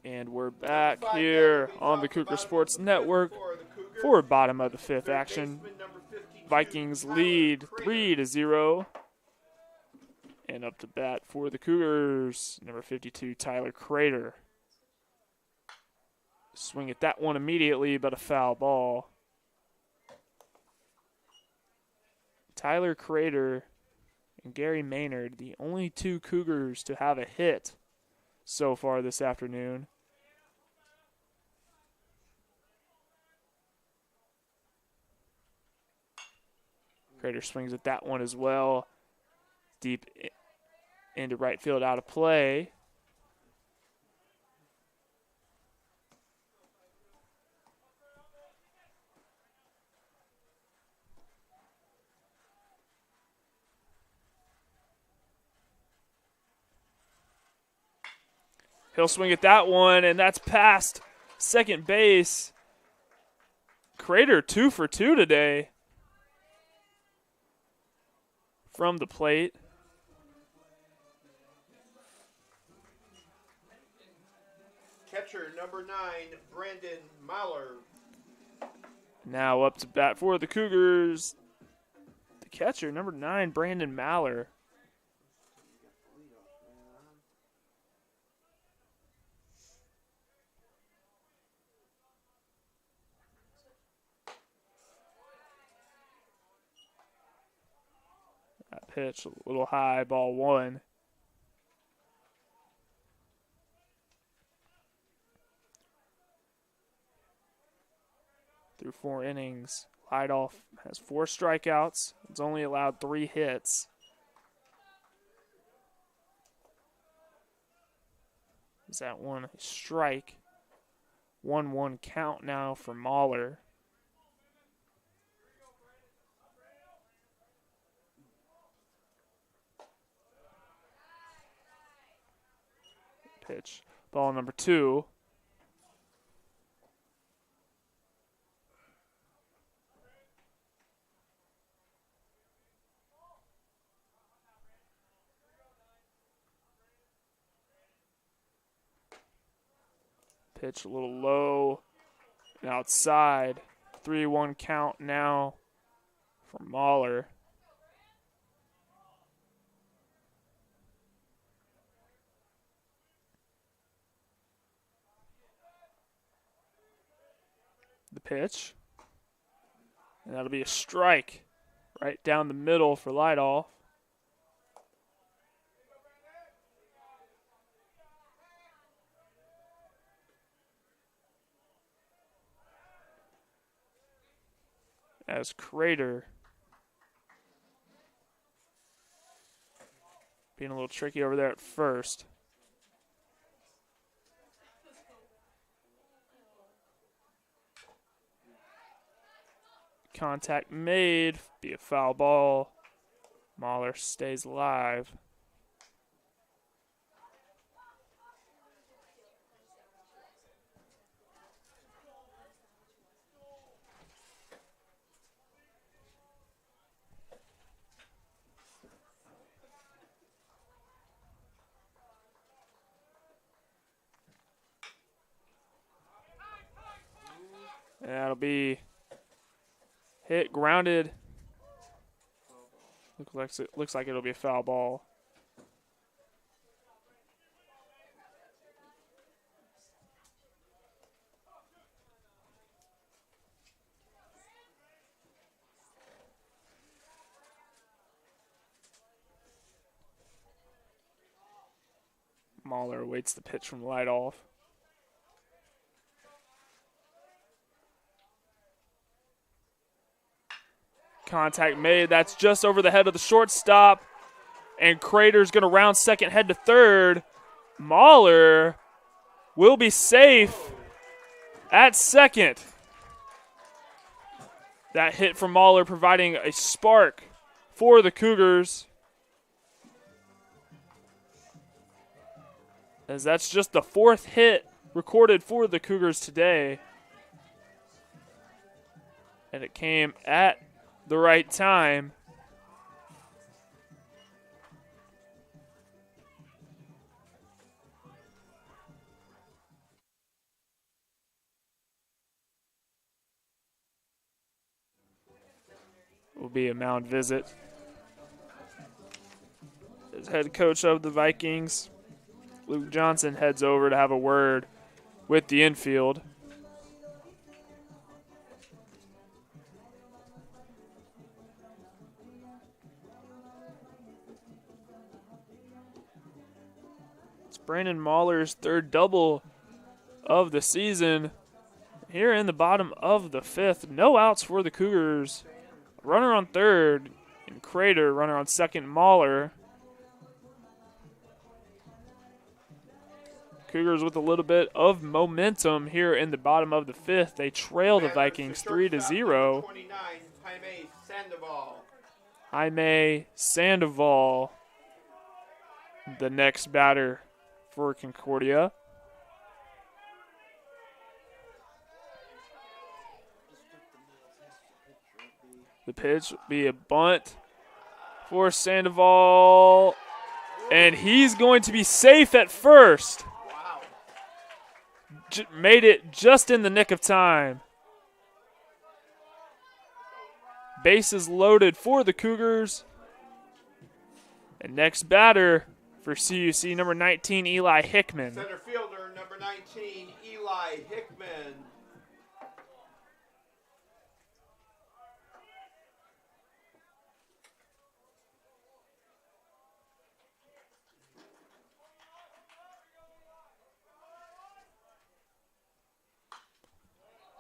And we're back here on the Cougar Sports Network for bottom of the 5th action. Vikings lead 3-0. And up to bat for the Cougars, number 52, Tyler Crater. Swing at that one immediately, but a foul ball. Tyler Crater and Gary Maynard, the only 2 Cougars to have a hit so far this afternoon. Crater swings at that one as well. Deep into right field, out of play. He'll swing at that one, and that's past second base. Crater 2 for 2 today from the plate. Catcher number 9, Brandon Mahler. Now up to bat for the Cougars. The catcher, number 9, Brandon Mahler. That pitch a little high, ball 1. Through 4 innings, Lidoff has 4 strikeouts. It's only allowed 3 hits. Is that one a strike? 1-1 count now for Mahler. Pitch. Ball number 2. Pitch a little low and outside. 3-1 count now for Mahler. The pitch. And that'll be a strike right down the middle for Lidoff. As Crater being a little tricky over there at first. Contact made, be a foul ball. Mahler stays alive. And that'll be hit, grounded. Looks like it'll be a foul ball. Mahler awaits the pitch from Lidoff. Contact made. That's just over the head of the shortstop. And Crater's going to round second, head to third. Mahler will be safe at second. That hit from Mahler providing a spark for the Cougars. As that's just the 4th hit recorded for the Cougars today. And it came at the right time. Will be a mound visit. As head coach of the Vikings, Luke Johnson heads over to have a word with the infield. It's Brandon Mahler's 3rd double of the season. Here in the bottom of the 5th, no outs for the Cougars. Runner on 3rd, and Crater, runner on 2nd, Mahler. Cougars with a little bit of momentum here in the bottom of the 5th. They trail the Vikings 3-0. Jaime Sandoval, the next batter for Concordia. The pitch will be a bunt for Sandoval, and he's going to be safe at first. Wow. Made it just in the nick of time. Bases loaded for the Cougars. And next batter for CUC, number 19, Eli Hickman. Center fielder, number 19, Eli Hickman.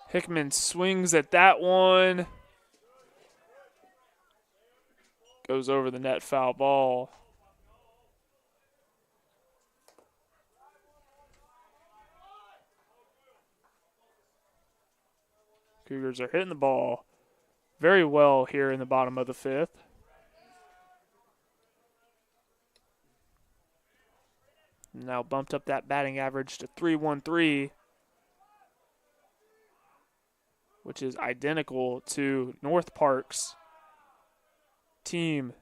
Hickman swings at that one. Goes over the net, foul ball. Cougars are hitting the ball very well here in the bottom of the fifth. Now bumped up that batting average to .313, which is identical to North Park's team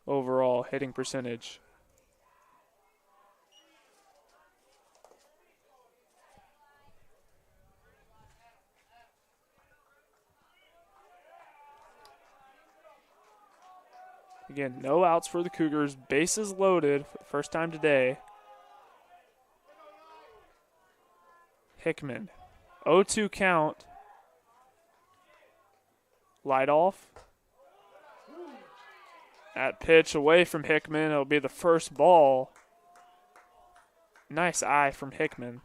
overall hitting percentage. Again, no outs for the Cougars. Bases loaded for the first time today. Hickman. 0-2 count. Light off. That pitch away from Hickman. It'll be the first ball. Nice eye from Hickman.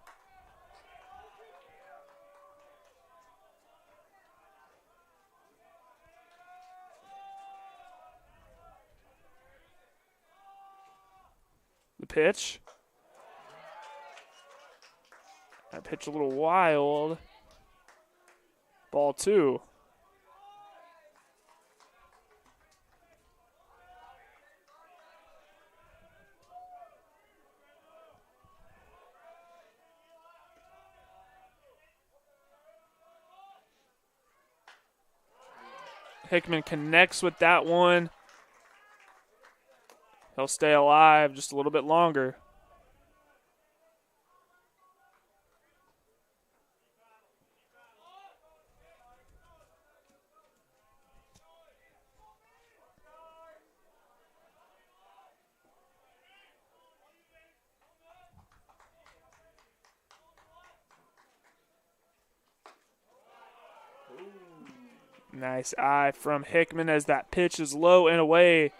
The pitch. That pitch a little wild. Ball 2. Hickman connects with that one. He'll stay alive just a little bit longer. Nice eye from Hickman as that pitch is low and away.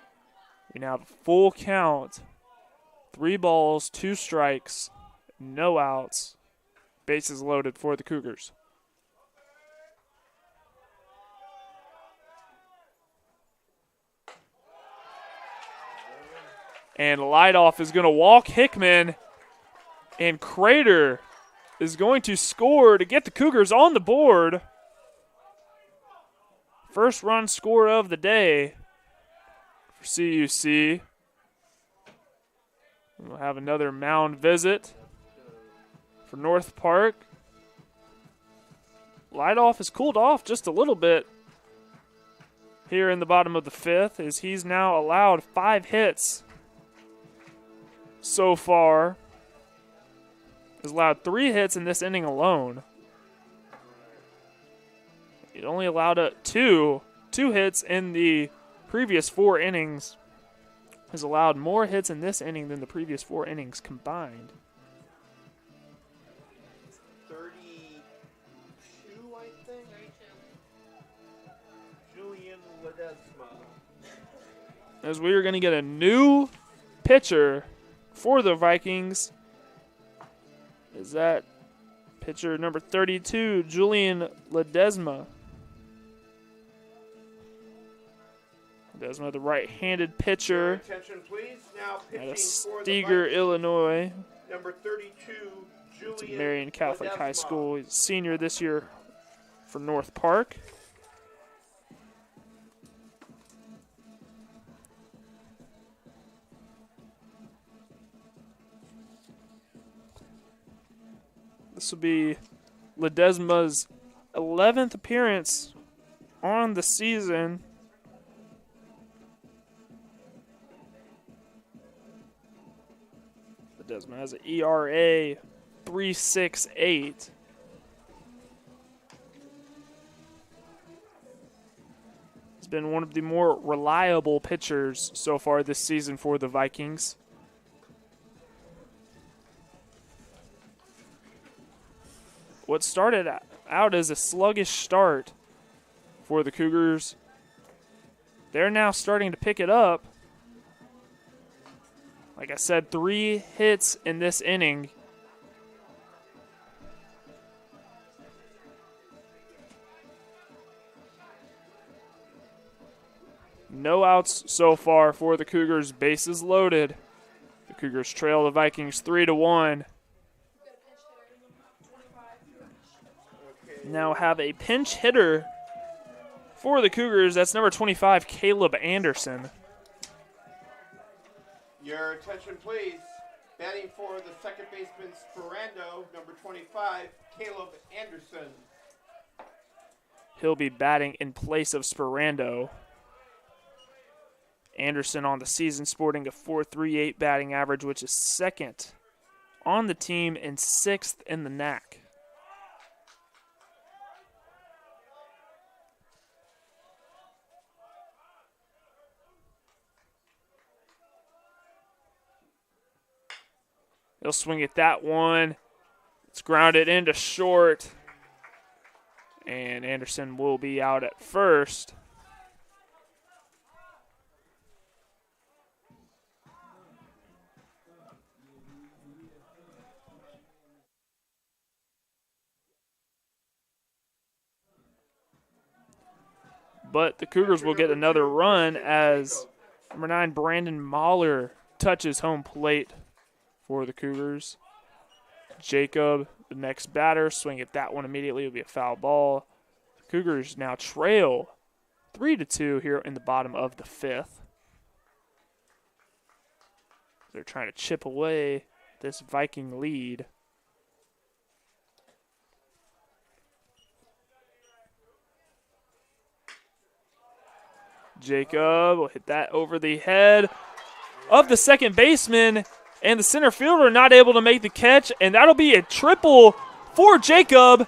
We now have a full count. 3 balls, 2 strikes, no outs. Bases loaded for the Cougars. And Lightoff is going to walk Hickman. And Crater is going to score to get the Cougars on the board. First run score of the day for CUC. We'll have another mound visit for North Park. Lightoff has cooled off just a little bit here in the bottom of the fifth, as he's now allowed 5 hits so far. He's allowed 3 hits in this inning alone. He only allowed two hits in the previous 4 innings. Has allowed more hits in this inning than the previous 4 innings combined. 32, I think. 32. Julian Ledesma. As we are going to get a new pitcher for the Vikings. Is that pitcher number 32, Julian Ledesma. Ledesma, the right-handed pitcher Attention, please. Now out pitching of for the Steger, Vikings, Illinois. number 32, It's Julian Marion Catholic Ledesma. High School. He's a senior this year for North Park. This will be Ledesma's 11th appearance on the season. Ledesma has an ERA 3.68. He's been one of the more reliable pitchers so far this season for the Vikings. What started out as a sluggish start for the Cougars, they're now starting to pick it up. Like I said, 3 hits in this inning. No outs so far for the Cougars. Bases loaded. The Cougars trail the Vikings 3-1. Now have a pinch hitter for the Cougars. That's number 25, Caleb Anderson. Your attention, please. Batting for the second baseman, Sperando, number 25, Caleb Anderson. He'll be batting in place of Sperando. Anderson on the season sporting a .438 batting average, which is second on the team and sixth in the NAC. He'll swing at that one. It's grounded into short. And Anderson will be out at first. But the Cougars will get another run as number 9, Brandon Mahler, touches home plate for the Cougars. Jacob, the next batter, swing at that one immediately. It'll be a foul ball. The Cougars now trail 3-2 here in the bottom of the fifth. They're trying to chip away this Viking lead. Jacob will hit that over the head of the second baseman, and the center fielder not able to make the catch, and that'll be a triple for Jacob.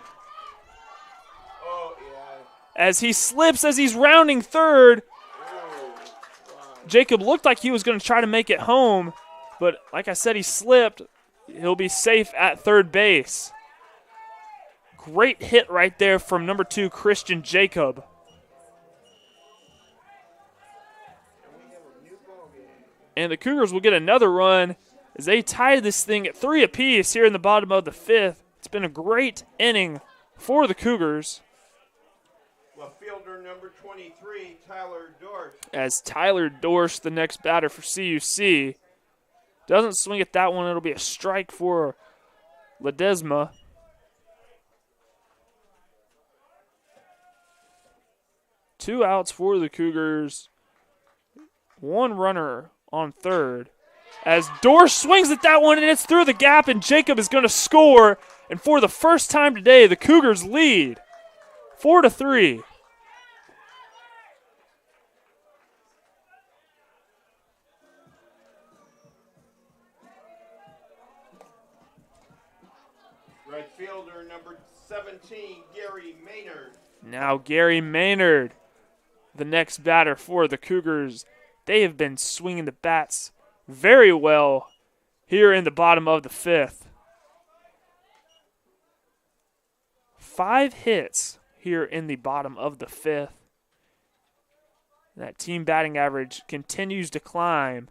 Oh, yeah. As he slips as he's rounding third. Wow. Jacob looked like he was going to try to make it home, but like I said, he slipped. He'll be safe at third base. Great hit right there from number 2, Christian Jacob. And the Cougars will get another run as they tie this thing at 3 apiece here in the bottom of the fifth. It's been a great inning for the Cougars. Left fielder number 23, Tyler Dorsch. As Tyler Dorsch, the next batter for CUC, doesn't swing at that one. It'll be a strike for Ledesma. Two outs for the Cougars. One runner on third. As Dorsch swings at that one and it's through the gap, and Jacob is going to score. And for the first time today, the Cougars lead 4-3. Right fielder number 17, Gary Maynard. Now Gary Maynard, the next batter for the Cougars. They have been swinging the bats very well here in the bottom of the fifth. 5 hits here in the bottom of the fifth. That team batting average continues to climb.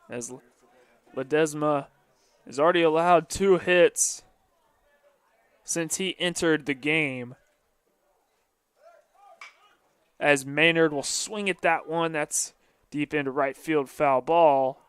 As Ledesma has already allowed 2 hits since he entered the game. As Maynard will swing at that one. That's deep into right field, foul ball.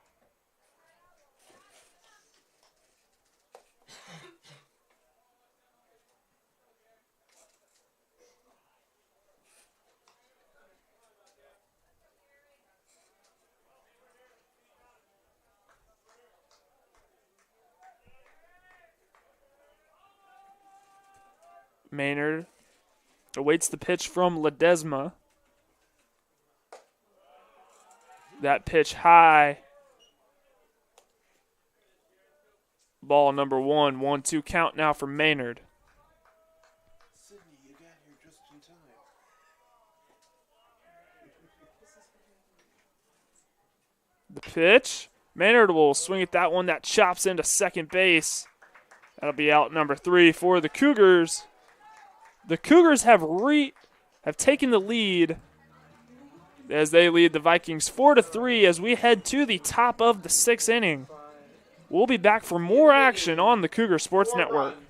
Maynard awaits the pitch from Ledesma. That pitch high. Ball number 1, 1-2 count now for Maynard. Sydney, you got here just in time. The pitch. Maynard will swing at that one. That chops into second base. That'll be out number 3 for the Cougars. The Cougars have taken the lead as they lead the Vikings 4-3 as we head to the top of the 6th inning. We'll be back for more action on the Cougar Sports 4 Network. runs on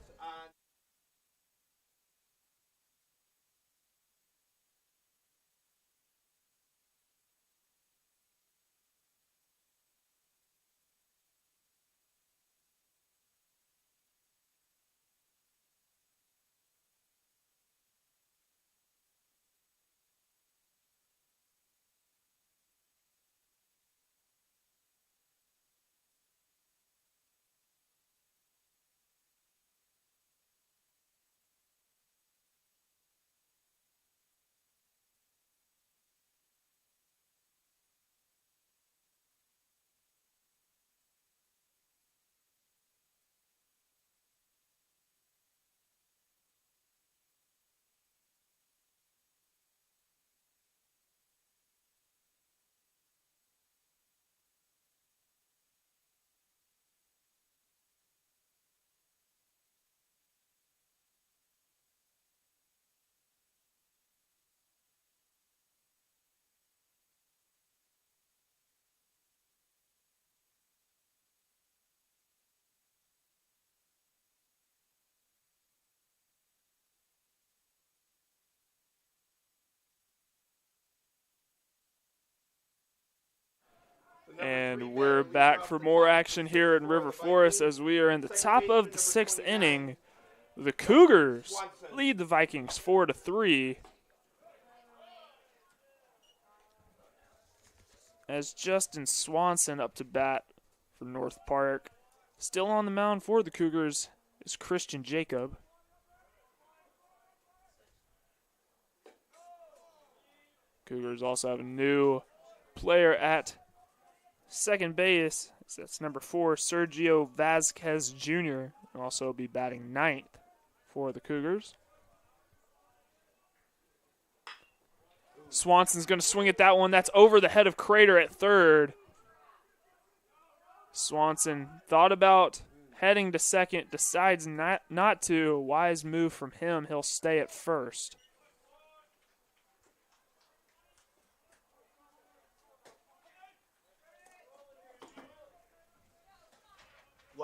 And we're back for more action here in River Forest as we are in the top of the 6th inning. The Cougars lead the Vikings 4-3. As Justin Swanson up to bat for North Park. Still on the mound for the Cougars is Christian Jacob. Cougars also have a new player at second base. That's number 4, Sergio Vasquez Jr. Will also be batting 9th for the Cougars. Swanson's going to swing at that one. That's over the head of Crater at third. Swanson thought about heading to second, decides not to. A wise move from him. He'll stay at first.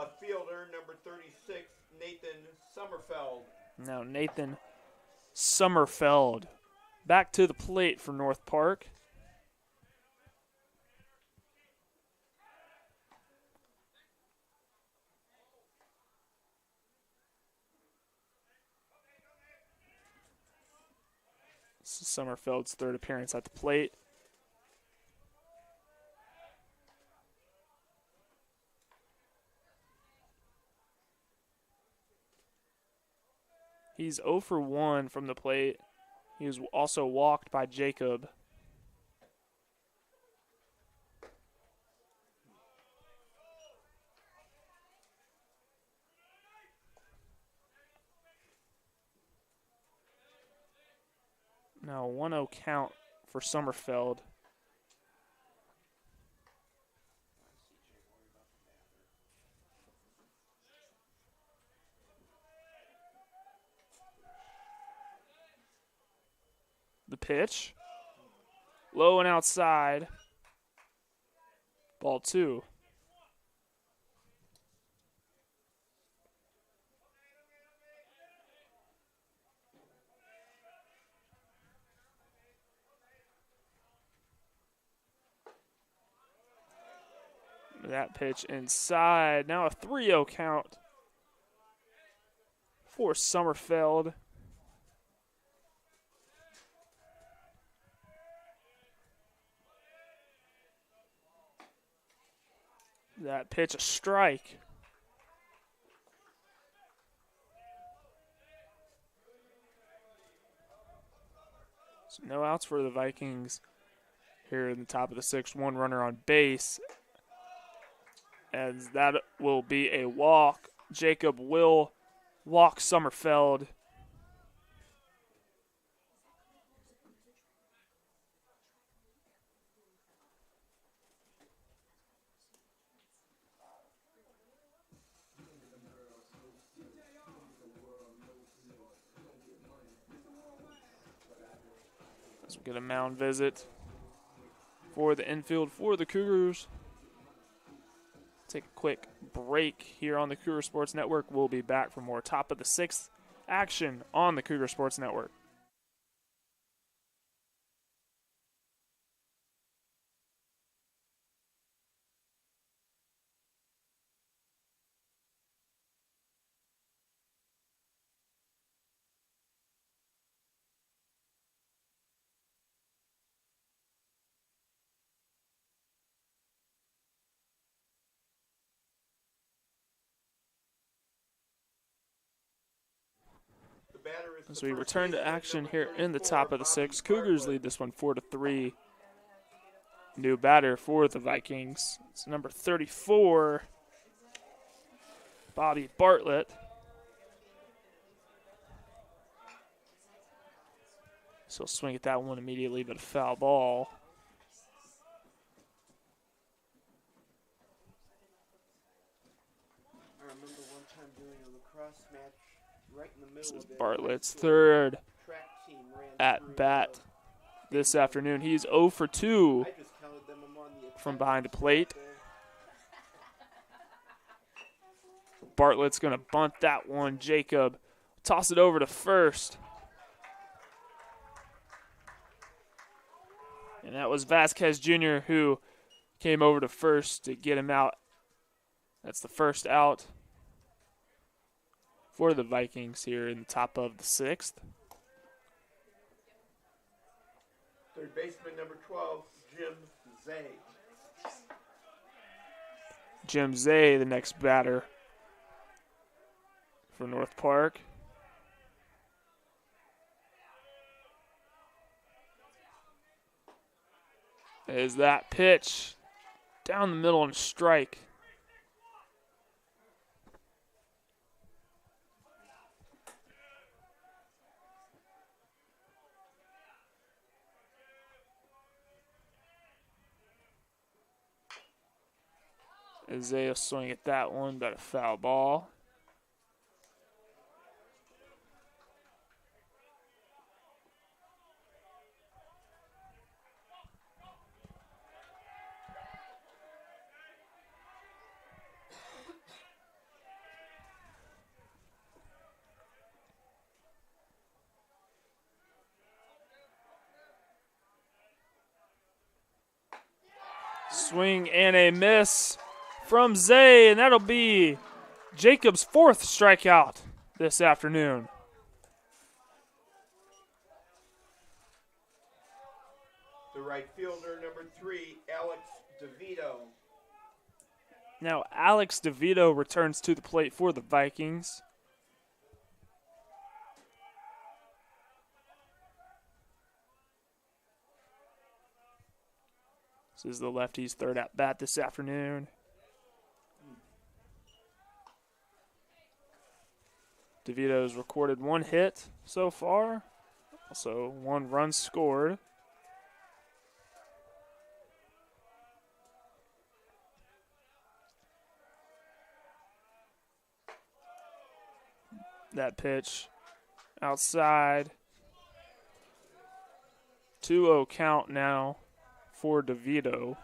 left fielder, number 36, Nathan Sommerfeld. Now Nathan Sommerfeld back to the plate for North Park. This is Sommerfeld's third appearance at the plate. He's 0 for 1 from the plate. He was also walked by Jacob. Now 1-0 count for Sommerfeld. The pitch. Low and outside. Ball 2. That pitch inside. Now a 3-0 count for Sommerfeld. That pitch a strike. So no outs for the Vikings here in the top of the 6th. 1 runner on base. As that will be a walk. Jacob will walk Sommerfeld. As we get a mound visit for the infield for the Cougars. Take a quick break here on the Cougar Sports Network. We'll be back for more top of the sixth action on the Cougar Sports Network. As we return to action here in the top of the sixth, Cougars lead this one 4-3. New batter for the Vikings. It's number 34, Bobby Bartlett. So swing at that one immediately, but a foul ball. I remember one time doing a lacrosse match right in the middle This is of it. Bartlett's third Track team ran at through, bat this afternoon. He's 0 for 2 I just counted them among the from behind the attendance plate. right Bartlett's going to bunt that one. Jacob toss it over to first. And that was Vasquez Jr. who came over to first to get him out. That's the first out for the Vikings here in the top of the sixth. Third baseman number 12, Jim Zay. Jim Zay, the next batter for North Park. Is that pitch down the middle and strike. Isaiah swing at that one, but a foul ball. Swing and a miss from Zay, and that'll be Jacob's fourth strikeout this afternoon. The right fielder, number 3, Alex DeVito. Now Alex DeVito returns to the plate for the Vikings. This is the lefty's third at bat this afternoon. DeVito's recorded 1 hit so far, also 1 run scored. That pitch outside. 2-0 count now for DeVito.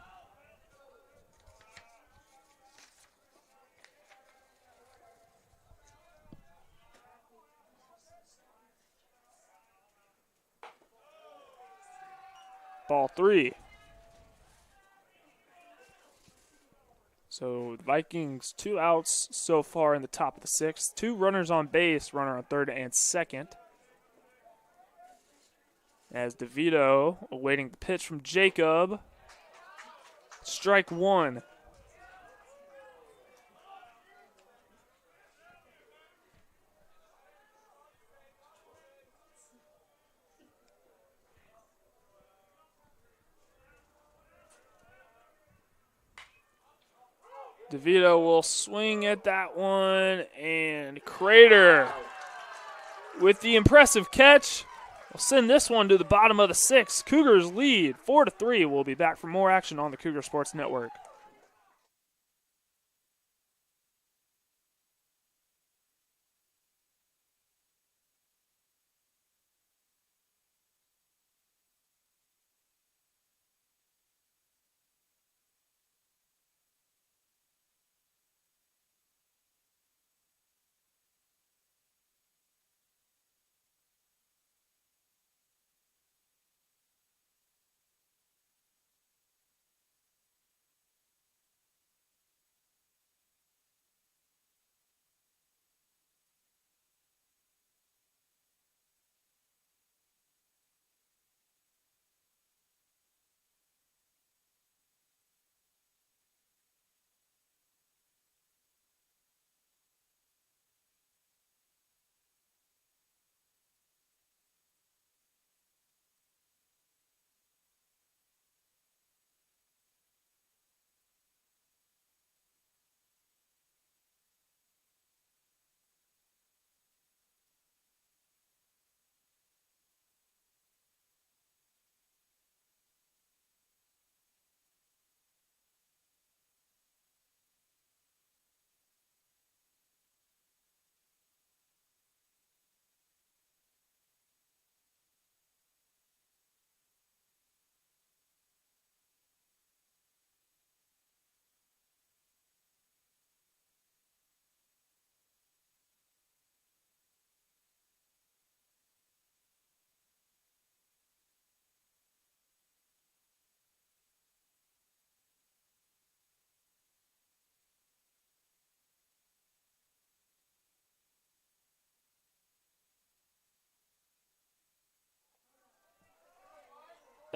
Ball 3. So the Vikings 2 outs so far in the top of the sixth. 2 runners on base, runner on third and second. As DeVito awaiting the pitch from Jacob. Strike 1. DeVito will swing at that one, and Crater with the impressive catch will send this one to the bottom of the sixth. Cougars lead 4-3. We'll be back for more action on the Cougar Sports Network.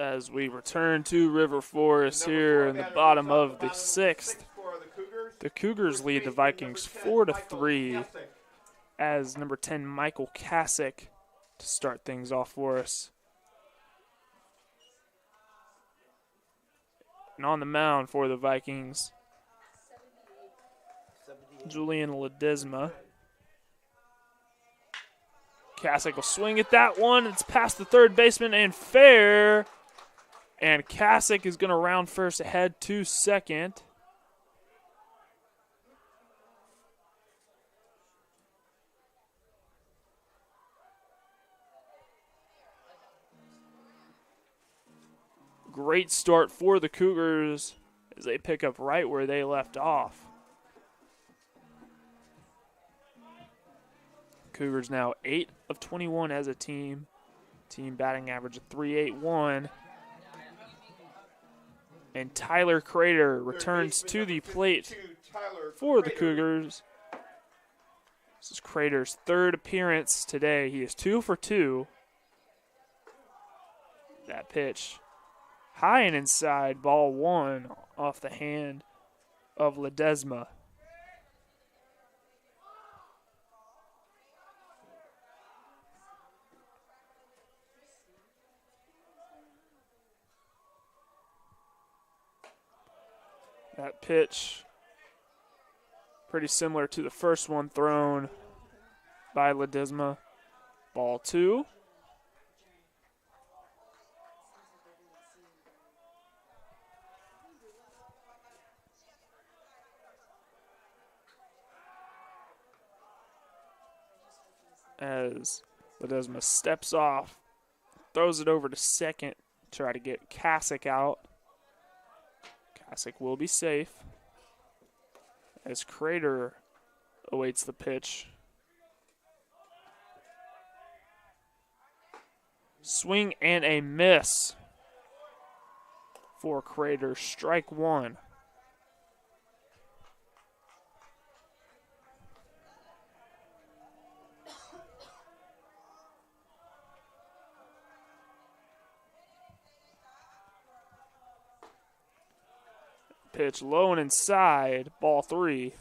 as we return to River Forest here in the bottom of the sixth. The Cougars lead the Vikings 4-3 as number 10 Michael Kasich to start things off for us. And on the mound for the Vikings, Julian Ledesma. Kasich will swing at that one. It's past the third baseman and fair. And Kasich is going to round first ahead to second. Great start for the Cougars as they pick up right where they left off. Cougars now 8 of 21 as a team. Team batting average of .381. And Tyler Crater returns to the plate for the Cougars. This is Crater's third appearance today. He is 2 for 2. That pitch high and inside, ball 1 off the hand of Ledesma. That pitch, pretty similar to the first one thrown by Ledesma. Ball 2. As Ledesma steps off, throws it over to second, try to get Kasich out. Kasich will be safe as Crater awaits the pitch. Swing and a miss for Crater. Strike 1. Pitch low and inside, ball 3.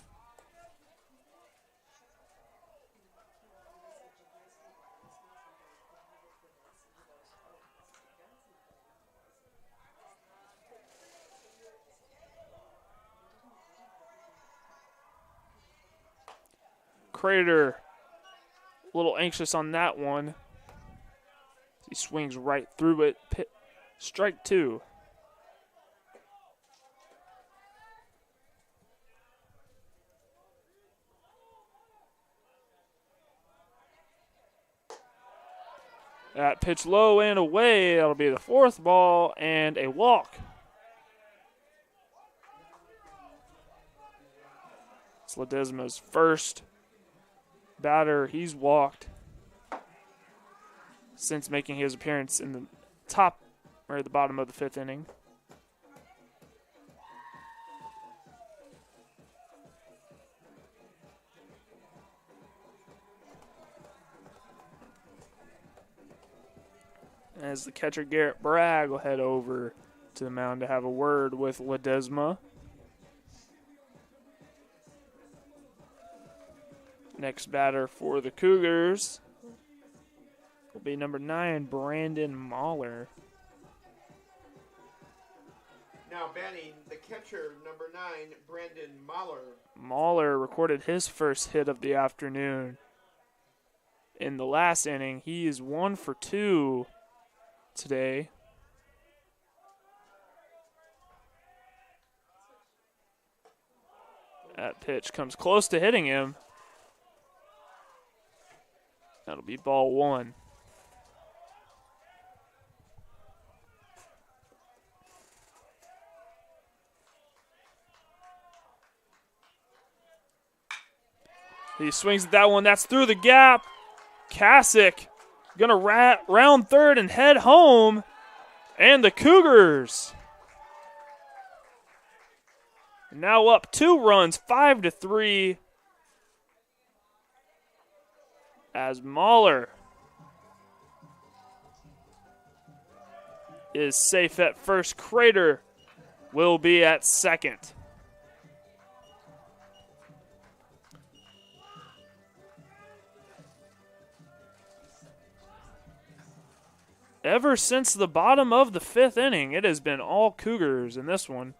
Crater a little anxious on that one. He swings right through it. Strike 2. That pitch low and away. That'll be the 4th ball and a walk. It's Ledesma's first batter he's walked since making his appearance in the top or the bottom of the 5th inning. As the catcher Garrett Bragg will head over to the mound to have a word with Ledesma. Next batter for the Cougars will be number 9, Brandon Mahler. Now batting the catcher, number 9, Brandon Mahler. Mahler recorded his first hit of the afternoon. In the last inning, he is 1 for 2 today. That pitch comes close to hitting him. That'll be ball 1. He swings at that one. That's through the gap. Kasich gonna round third and head home. And the Cougars now up 2 runs, 5-3. As Mahler is safe at first. Crater will be at second. Ever since the bottom of the 5th inning, it has been all Cougars in this one.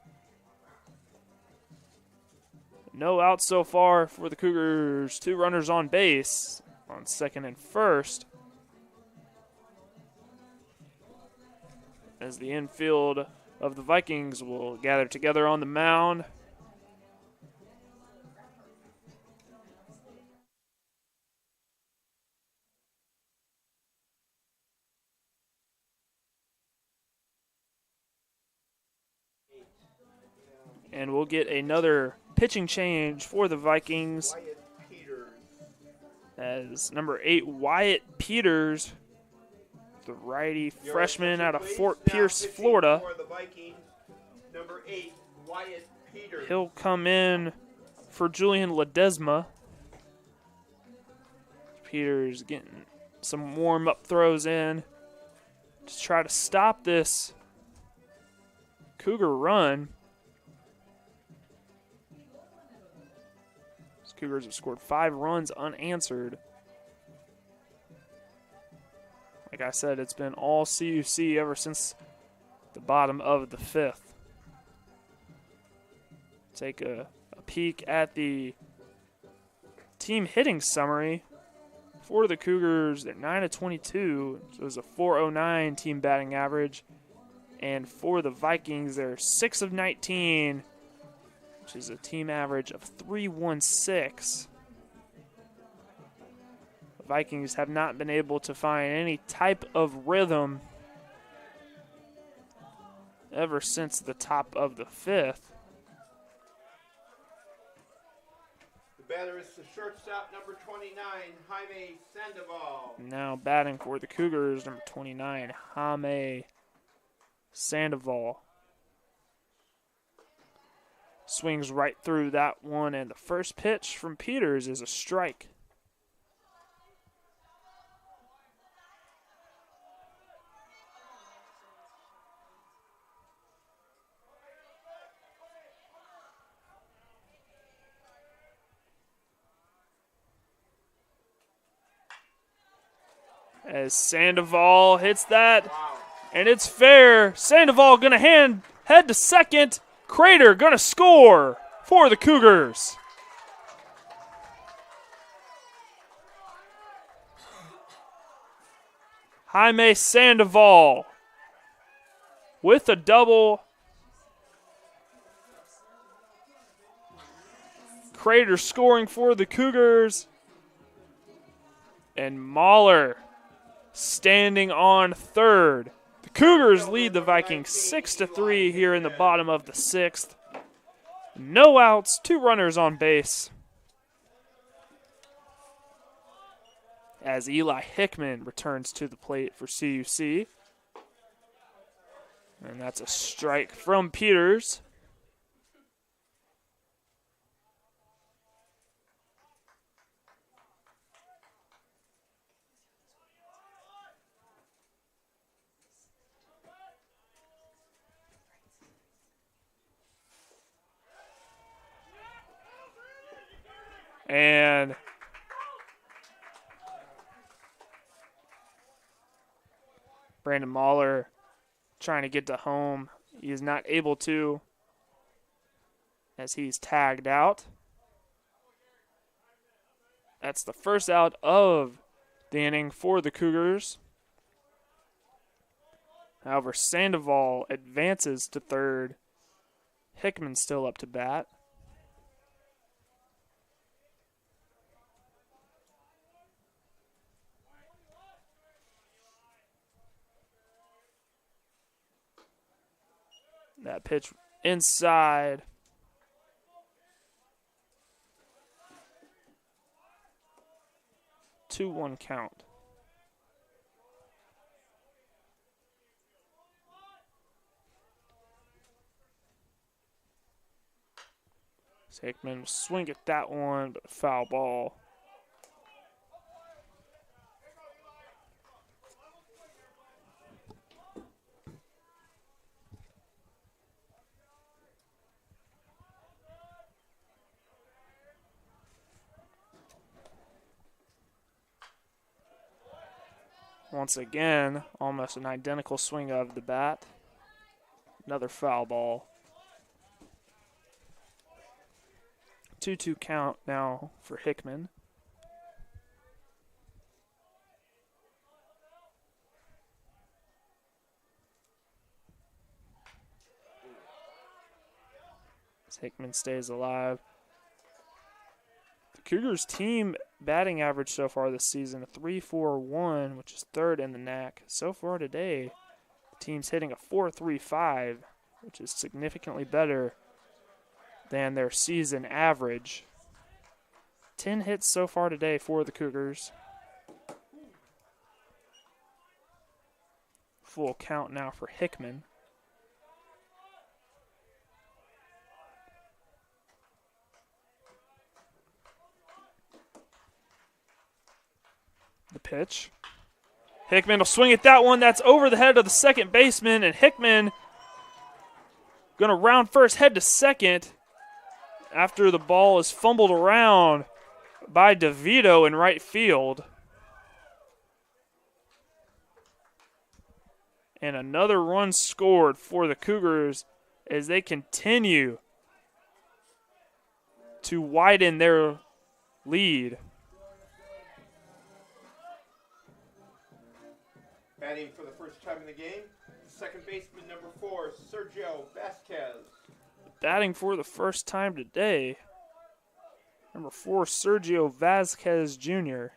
No outs so far for the Cougars. 2 runners on base on second and first. As the infield of the Vikings will gather together on the mound. And we'll get another pitching change for the Vikings. As number 8, Wyatt Peters, the righty freshman out of Fort Pierce, Florida. For the Vikings, number 8, Wyatt Peters. He'll come in for Julian Ledesma. Peters getting some warm-up throws in to try to stop this Cougar run. Cougars have scored 5 runs unanswered. Like I said, it's been all CUC ever since the bottom of the 5th. Take a peek at the team hitting summary for the Cougars. They're 9 of 22, so it was a .409 team batting average. And for the Vikings, they're 6 of 19, which is a team average of .316. The Vikings have not been able to find any type of rhythm ever since the top of the 5th. The batter is the shortstop, number 29, Jaime Sandoval. Now batting for the Cougars, number 29, Jaime Sandoval. Swings right through that one, and the first pitch from Peters is a strike. As Sandoval hits that, Wow. and it's fair. Sandoval gonna head to second. Crater gonna score for the Cougars. Jaime Sandoval with a double. Crater scoring for the Cougars. And Mahler standing on third. The Cougars lead the Vikings 6-3 here in the bottom of the 6th. No outs, 2 runners on base. As Eli Hickman returns to the plate for CUC. And that's a strike from Peters. And Brandon Mahler trying to get to home. He is not able to as he's tagged out. That's the first out of the inning for the Cougars. However, Sandoval advances to third. Hickman still up to bat. That pitch inside. Two 1 count. Hickman will swing at that one, but a foul ball. Once again, almost an identical swing of the bat. Another foul ball. 2-2 count now for Hickman. As Hickman stays alive. The Cougars team batting average so far this season, a 3.41, which is third in the NAC. So far today, the team's hitting a 4.35, which is significantly better than their season average. 10 hits so far today for the Cougars. Full count now for Hickman. The pitch. Hickman will swing at that one. That's over the head of the second baseman, and Hickman going to round first, head to second after the ball is fumbled around by DeVito in right field. And another run scored for the Cougars as they continue to widen their lead. Batting for the first time in the game, second baseman number 4, Sergio Vasquez. Batting for the first time today, number 4, Sergio Vasquez Jr.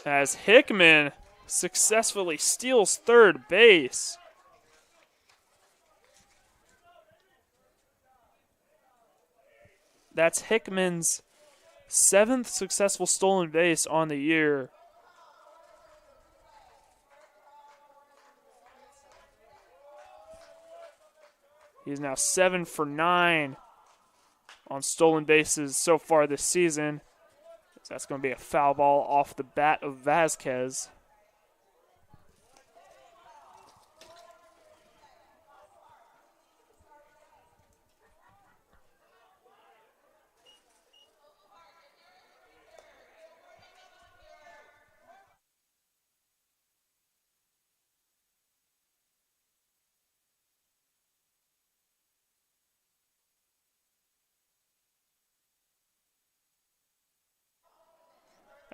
As Hickman successfully steals third base. That's Hickman's 7th successful stolen base on the year. He's now 7 for 9 on stolen bases so far this season. So that's going to be a foul ball off the bat of Vasquez.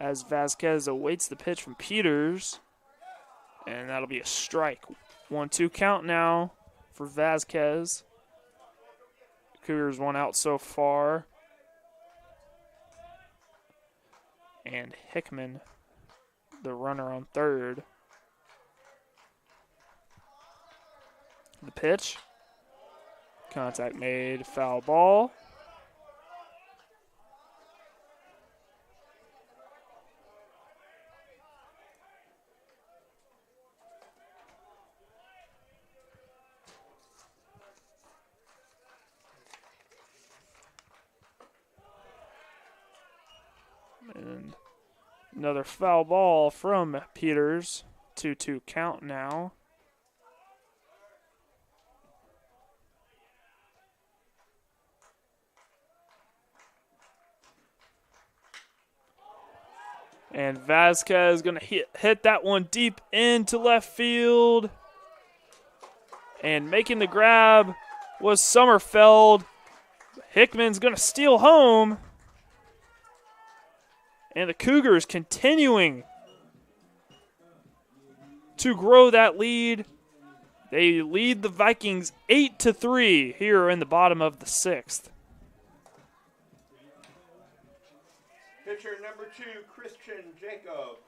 As Vasquez awaits the pitch from Peters. And that'll be a strike. 1-2 count now for Vasquez. Cougars one out so far. And Hickman, the runner on third. The pitch. Contact made, foul ball. And another foul ball from Peters. 2-2 count now. And Vasquez going to hit that one deep into left field. And making the grab was Sommerfeld. Hickman's going to steal home. And the Cougars continuing to grow that lead. They lead the Vikings 8-3 here in the bottom of the 6th. Pitcher number 2, Christian Jacob.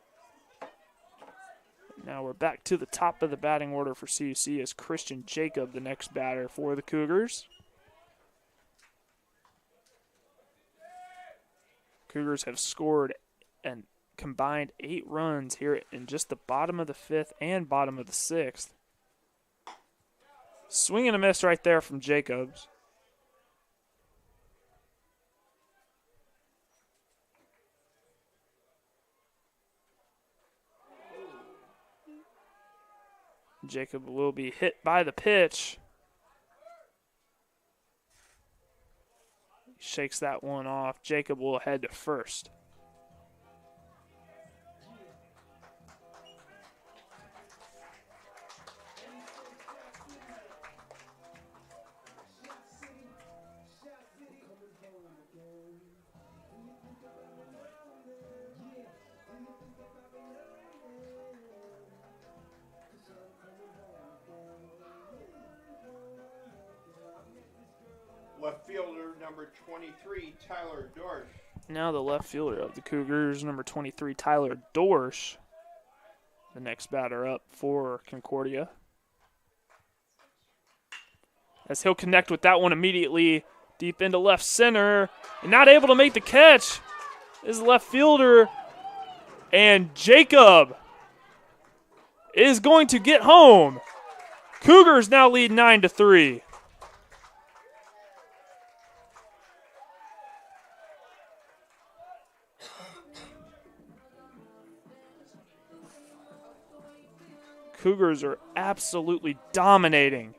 Now we're back to the top of the batting order for CUC as Christian Jacob, the next batter for the Cougars. Cougars have scored a combined 8 runs here in just the bottom of the 5th and bottom of the 6th. Swing and a miss right there from Jacobs. Jacob will be hit by the pitch. Shakes that one off. Jacob will head to first. Left fielder number 23, Tyler Dorsch. Now the left fielder of the Cougars, number 23, Tyler Dorsch. The next batter up for Concordia. As he'll connect with that one immediately deep into left center. And not able to make the catch is the left fielder. And Jacob is going to get home. Cougars now lead 9-3. Cougars are absolutely dominating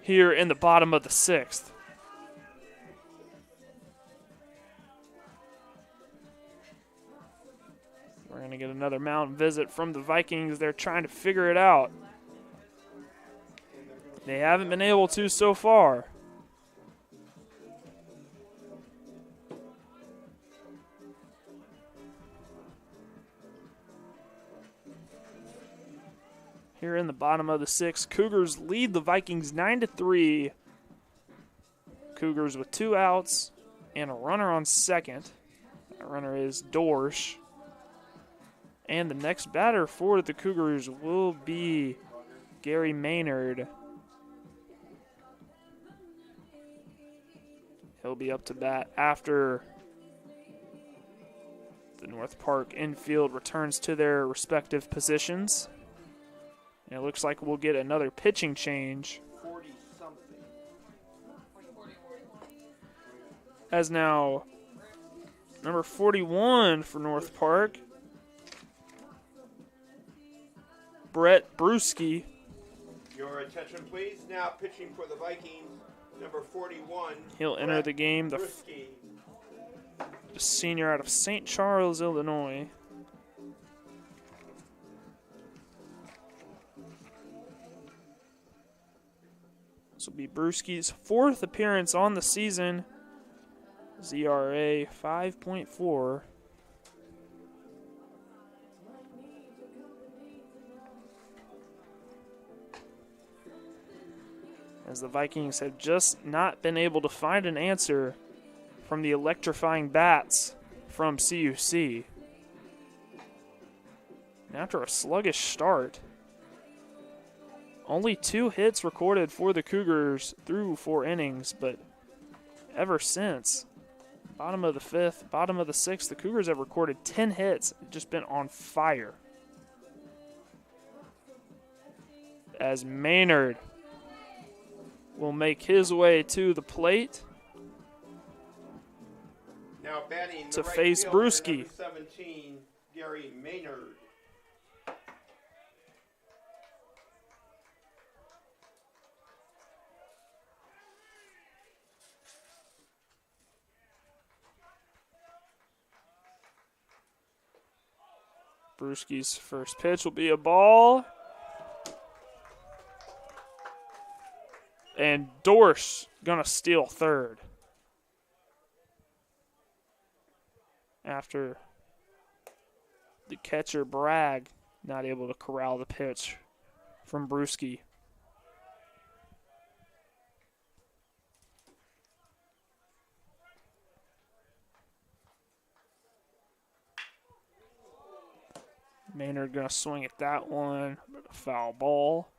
here in the bottom of the 6th. We're going to get another mound visit from the Vikings. They're trying to figure it out. They haven't been able to so far. Here in the bottom of the 6th, Cougars lead the Vikings 9-3. Cougars with 2 outs and a runner on second. That runner is Dorsch. And the next batter for the Cougars will be Gary Maynard. He'll be up to bat after the North Park infield returns to their respective positions. And it looks like we'll get another pitching change. 40-something. As now number 41 for North Park, Brett Bruschi. Your attention, please. Now pitching for the Vikings, number 41. He'll enter the game, the senior out of St. Charles, Illinois. This will be Bruschi's 4th appearance on the season. ZRA 5.4. As the Vikings have just not been able to find an answer from the electrifying bats from CUC. And after a sluggish start, only 2 hits recorded for the Cougars through 4 innings, but ever since, bottom of the 5th, bottom of the 6th, the Cougars have recorded 10 hits, just been on fire. As Maynard will make his way to the plate now batting to the right face fielder, Bruschi. number 17, Gary Maynard. Bruschi's first pitch will be a ball. And Dorsch gonna steal third. After the catcher Bragg not able to corral the pitch from Bruschi. Maynard gonna swing at that one, but a foul ball.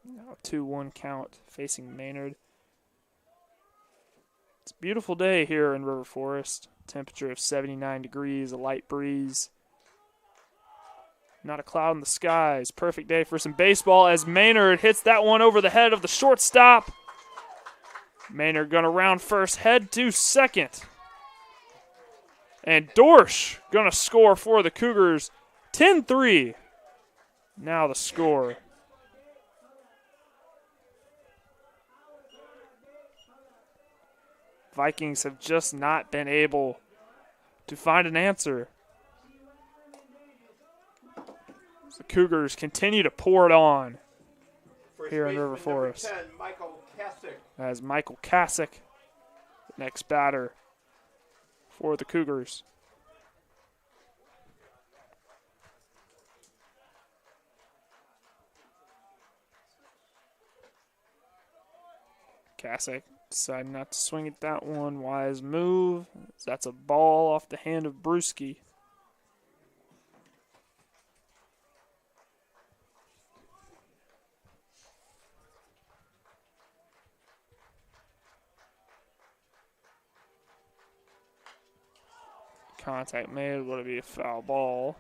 Now 2-1 count facing Maynard. It's a beautiful day here in River Forest. Temperature of 79 degrees, a light breeze. Not a cloud in the skies. Perfect day for some baseball as Maynard hits that one over the head of the shortstop. Maynard gonna round first, head to second. And Dorsch gonna score for the Cougars. 10-3. Now the score. Vikings have just not been able to find an answer. The Cougars continue to pour it on here in River Forest. 10, Michael Kasich. As Michael Kasich, the next batter for the Cougars. Kasich decided not to swing at that one. Wise move. That's a ball off the hand of Brewski. Contact made. Would it be a foul ball?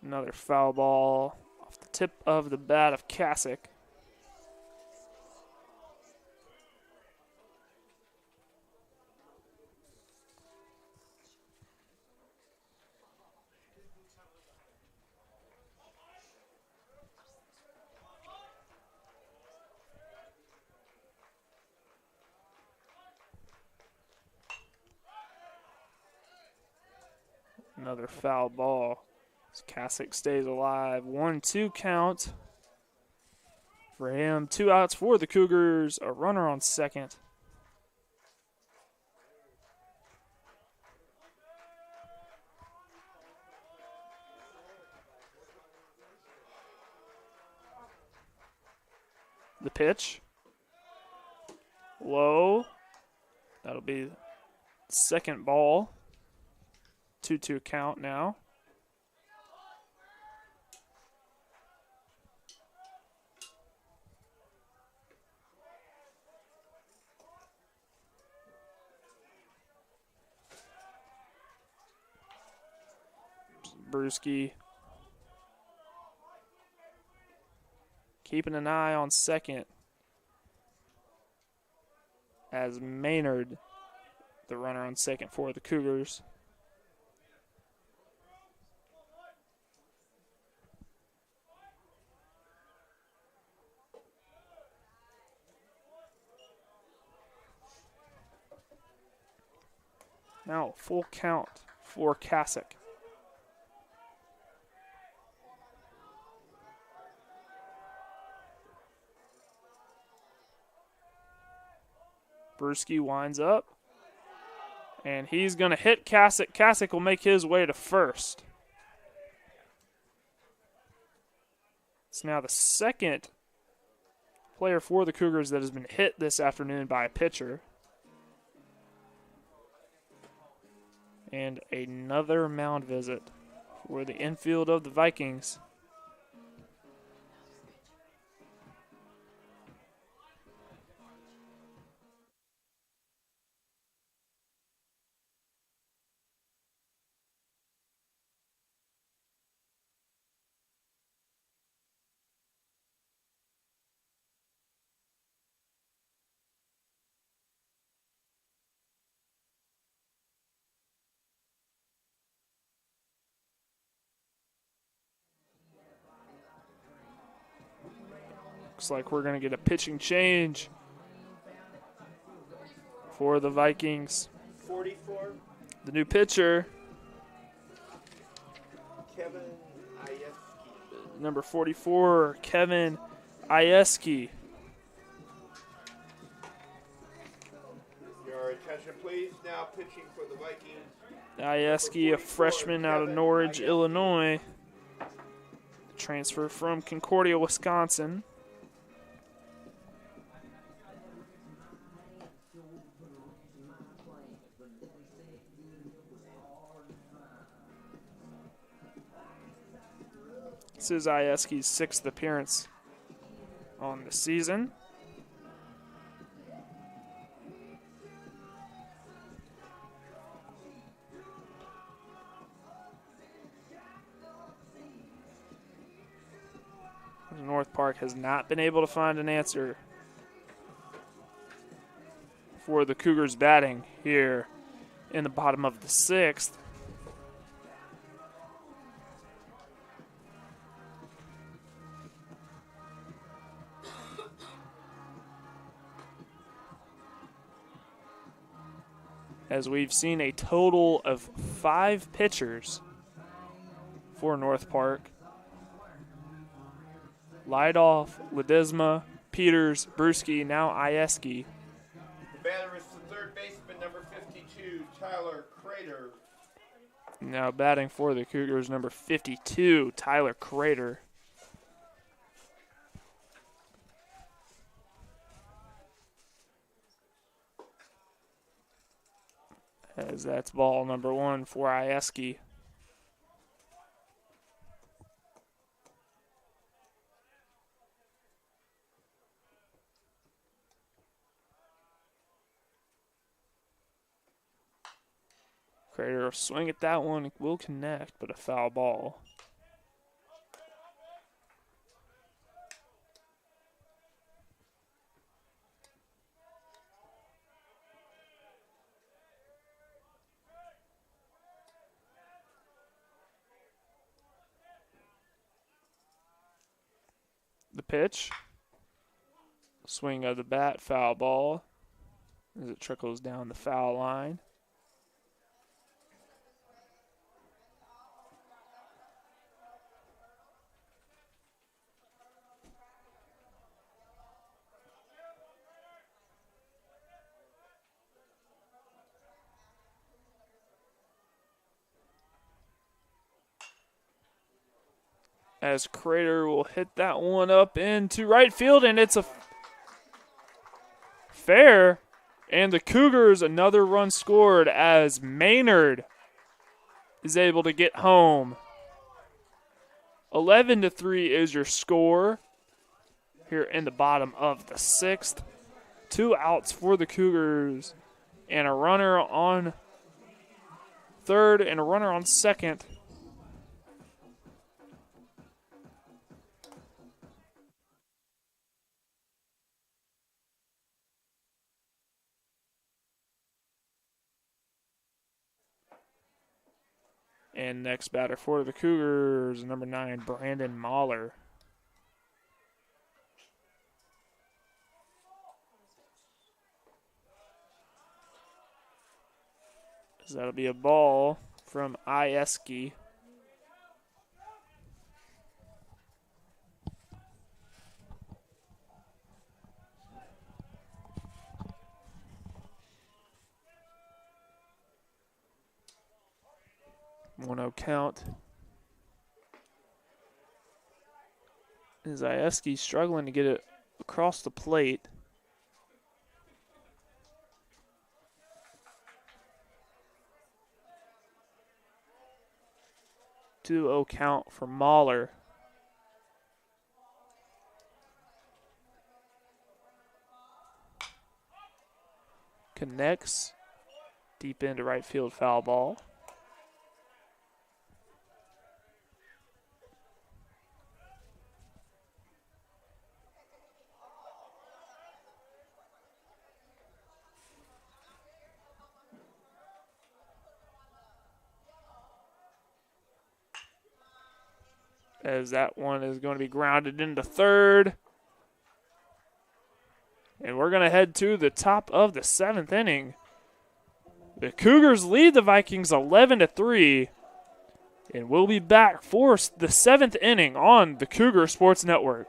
Another foul ball off the tip of the bat of Kasich. Another foul ball. Kasich stays alive. 1-2 count for him. 2 outs for the Cougars. A runner on second. The pitch. Low. That'll be the second ball. 2-2 count now. Brewski keeping an eye on second as Maynard, the runner on second for the Cougars. Now full count for Kasich. Brewski winds up, and he's going to hit Kasich. Kasich will make his way to first. It's now the second player for the Cougars that has been hit this afternoon by a pitcher. And another mound visit for the infield of the Vikings. Looks like we're going to get a pitching change for the Vikings. 44. The new pitcher, Kevin Ieski. number 44, Kevin Ieski. Your attention, please. Now pitching for the Vikings. Ieski, a freshman out of Norridge, Illinois. Transfer from Concordia, Wisconsin. This is Ieski's 6th appearance on the season. North Park has not been able to find an answer for the Cougars batting here in the bottom of the 6th. As we've seen a total of 5 pitchers for North Park. Lidoff, Ledesma, Peters, Brewski, now Ieski. The batter is the third baseman, number 52, Tyler Crater. Now batting for the Cougars, number 52, Tyler Crater. As that's ball number 1 for Ieski. Crater will swing at that one. It will connect, but a foul ball. The pitch. Swing of the bat, foul ball. As it trickles down the foul line. As Crater will hit that one up into right field, and it's a fair. And the Cougars, another run scored as Maynard is able to get home. 11-3 is your score here in the bottom of the 6th. 2 outs for the Cougars and a runner on third and a runner on second. And next batter for the Cougars, number 9, Brandon Mahler. So that'll be a ball from Ieski. One-oh count. As Ieski struggling to get it across the plate. Two-oh count for Mahler. Connects deep into right field, foul ball. As that one is going to be grounded into third. And we're going to head to the top of the 7th inning. The Cougars lead the Vikings 11-3. And we'll be back for the 7th inning on the Cougar Sports Network.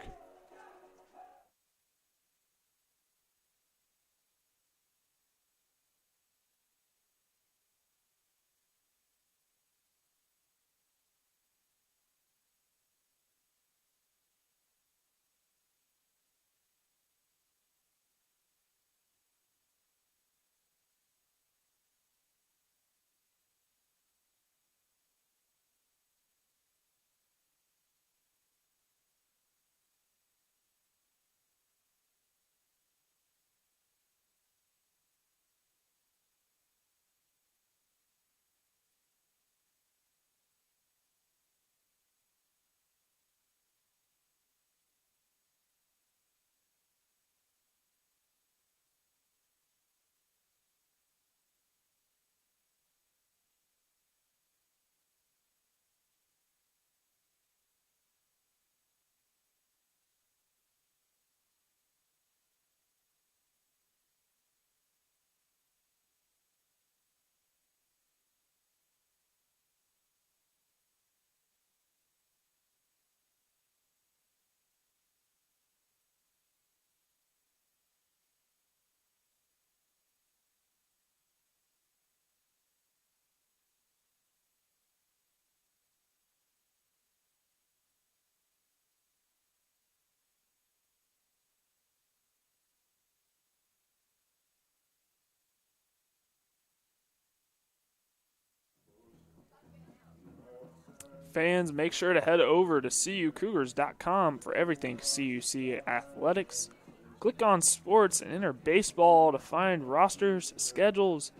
fans, make sure to head over to CUCougars.com for everything CUC athletics. Click on sports and enter baseball to find rosters, schedules,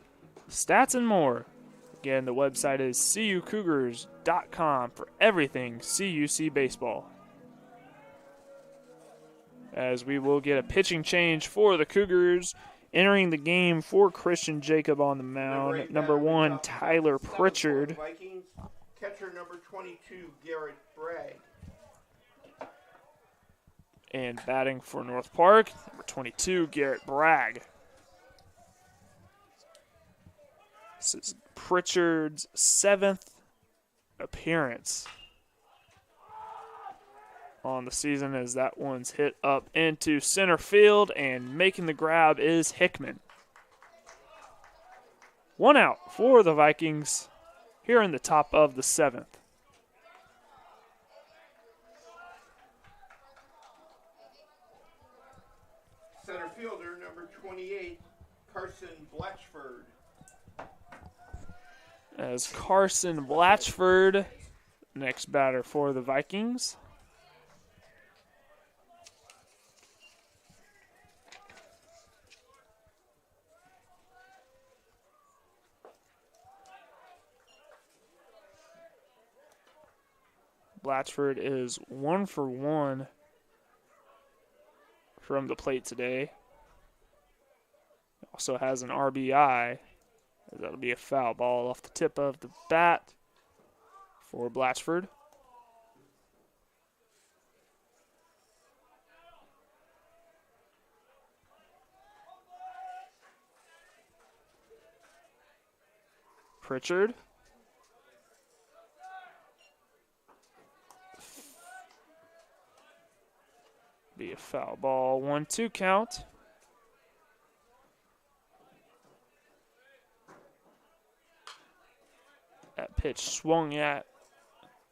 stats, and more. Again, the website is CUCougars.com for everything CUC baseball. As we will get a pitching change for the Cougars. Entering the game for Christian Jacob on the mound, number 1, Tyler Pritchard. Vikings, catcher number 22, Garrett Bragg. And batting for North Park, number 22, Garrett Bragg. This is Pritchard's 7th appearance on the season, as that one's hit up into center field, and making the grab is Hickman. 1 out for the Vikings here in the top of the 7th. Center fielder number 28, Carson Blatchford. As Carson Blatchford, next batter for the Vikings. Blatchford is 1 for 1 from the plate today. Also has an RBI. That'll be a foul ball off the tip of the bat for Blatchford. Pritchard. Be a foul ball. 1-2 count. That pitch swung at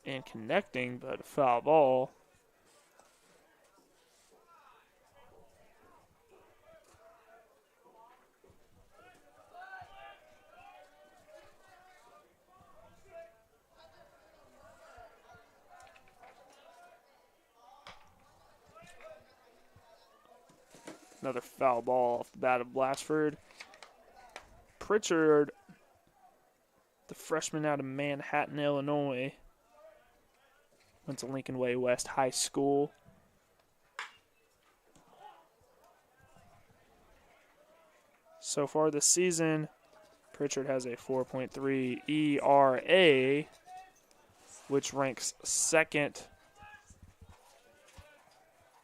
and connecting, but a foul ball. Another foul ball off the bat of Blatchford. Pritchard, the freshman out of Manhattan, Illinois, went to Lincoln Way West High School. So far this season, Pritchard has a 4.3 ERA, which ranks second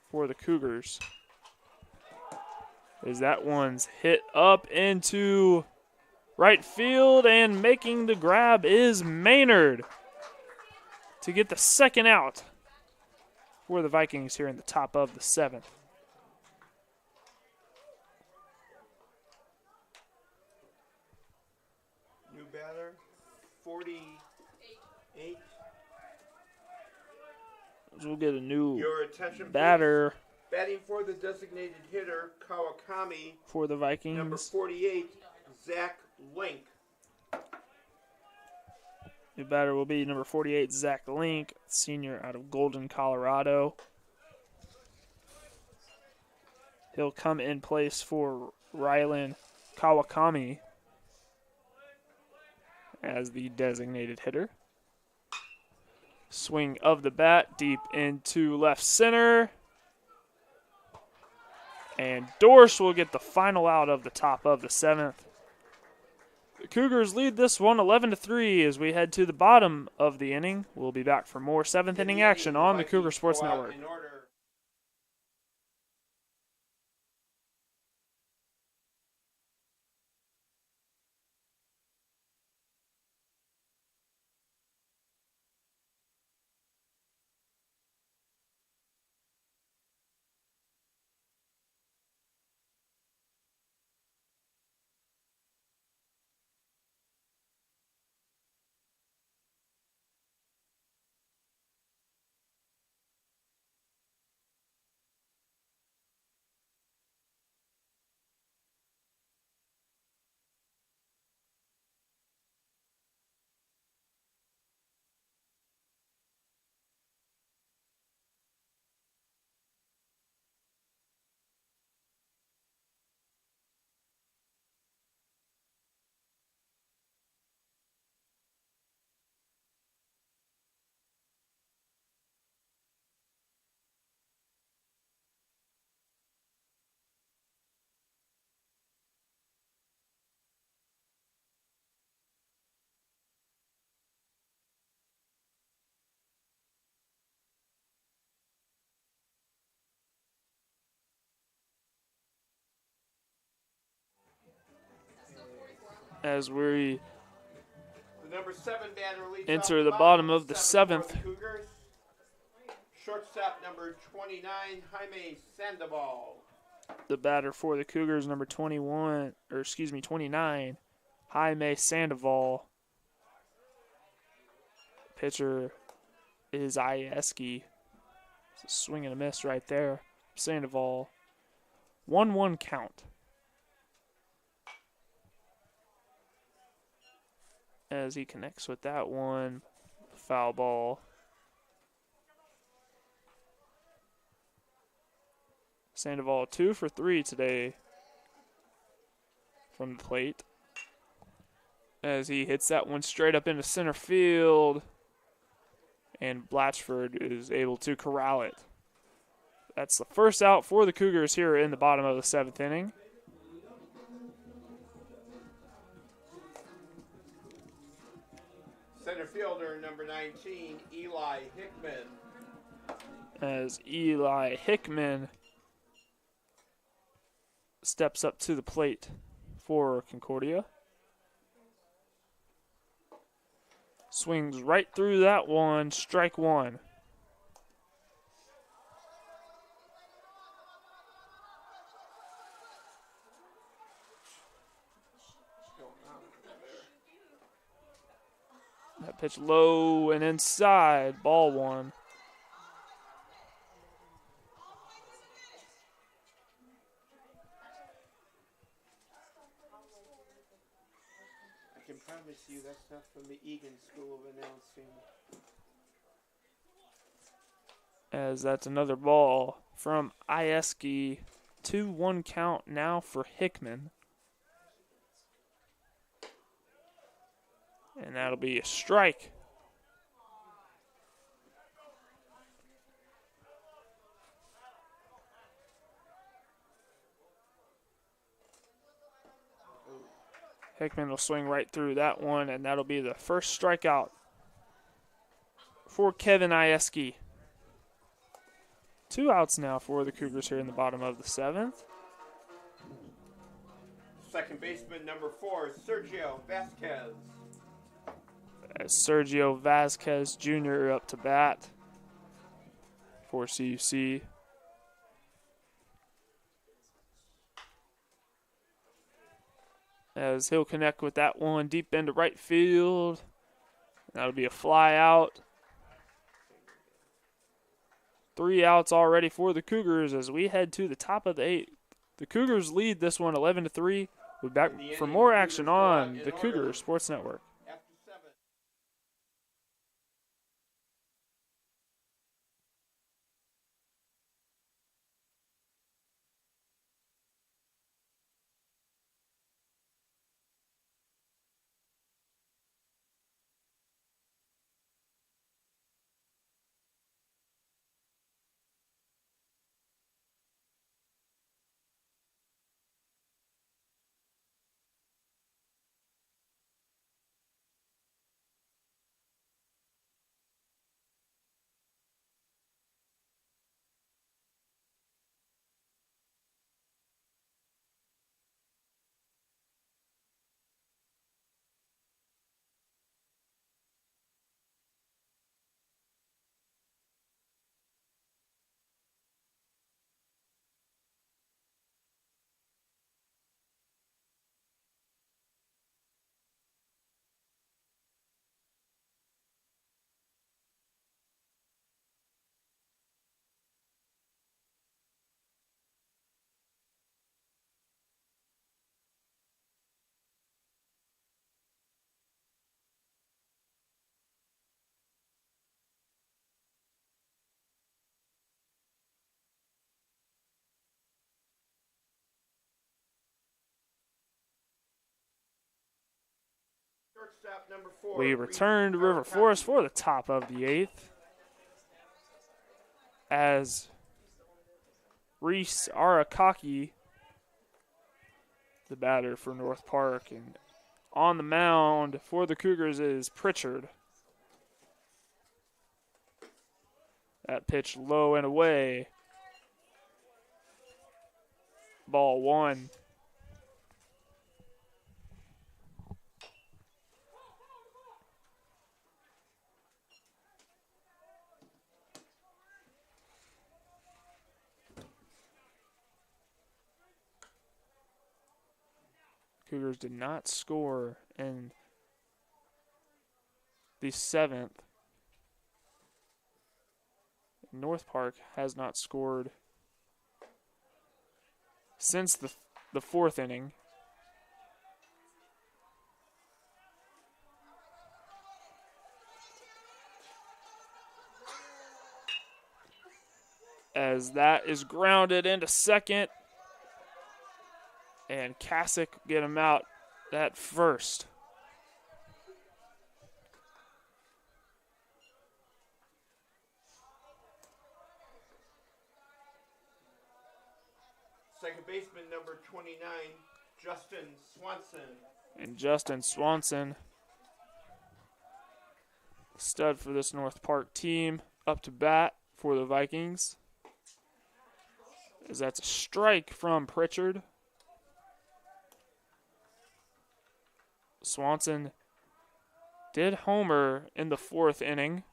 for the Cougars. As that one's hit up into right field, and making the grab is Maynard to get the second out for the Vikings here in the top of the 7th. New batter, 48. We'll get a new Your attention, batter. Please. Batting for the designated hitter, Kawakami, For the Vikings. number 48, Zach Link. New batter will be number 48, Zach Link, senior out of Golden, Colorado. He'll come in place for Rylan Kawakami as the designated hitter. Swing of the bat deep into left center. And Dorsch will get the final out of the top of the 7th. The Cougars lead this one 11-3 as we head to the bottom of the inning. We'll be back for more 7th inning action on the Cougar Sports Network. as we The number 7 batter leads enter off the bottom of the 7th. seventh. For the Cougars. Shortstop number 29, Jaime Sandoval. The batter for the Cougars, number 29, Jaime Sandoval. Pitcher is Ieski. It's a swing and a miss right there. Sandoval. 1-1 count. As he connects with that one. Foul ball. Sandoval 2 for 3 today from the plate. As he hits that one straight up into center field. And Blatchford is able to corral it. That's the first out for the Cougars here in the bottom of the 7th inning. Center fielder number 19, Eli Hickman. As Eli Hickman steps up to the plate for Concordia. Swings right through that one, strike one. That pitch low and inside, ball one. I can promise you that's not from the Egan School of Announcing. As that's another ball from Ieski. 2-1 count now for Hickman. And that'll be a strike. Hickman will swing right through that one, and that'll be the first strikeout for Kevin Ieski. 2 outs now for the Cougars here in the bottom of the 7th. Second baseman number 4, Sergio Vasquez. As Sergio Vasquez Jr. up to bat for CUC. As he'll connect with that one deep into right field. That'll be a fly out. 3 outs already for the Cougars as we head to the top of the 8th. The Cougars lead this one 11-3. We'll be back for more action on the Cougar Sports Network. We return to River Forest for the top of the 8th. As Reese Arakaki, the batter for North Park, and on the mound for the Cougars is Pritchard. That pitch low and away. Ball one. Cougars did not score in the 7th. North Park has not scored since the 4th inning. As that is grounded into second. And CUC get him out at first. Second baseman number 29, Justin Swanson. And Justin Swanson, stud for this North Park team, up to bat for the Vikings. As that's a strike from Pritchard. Swanson did homer in the 4th inning.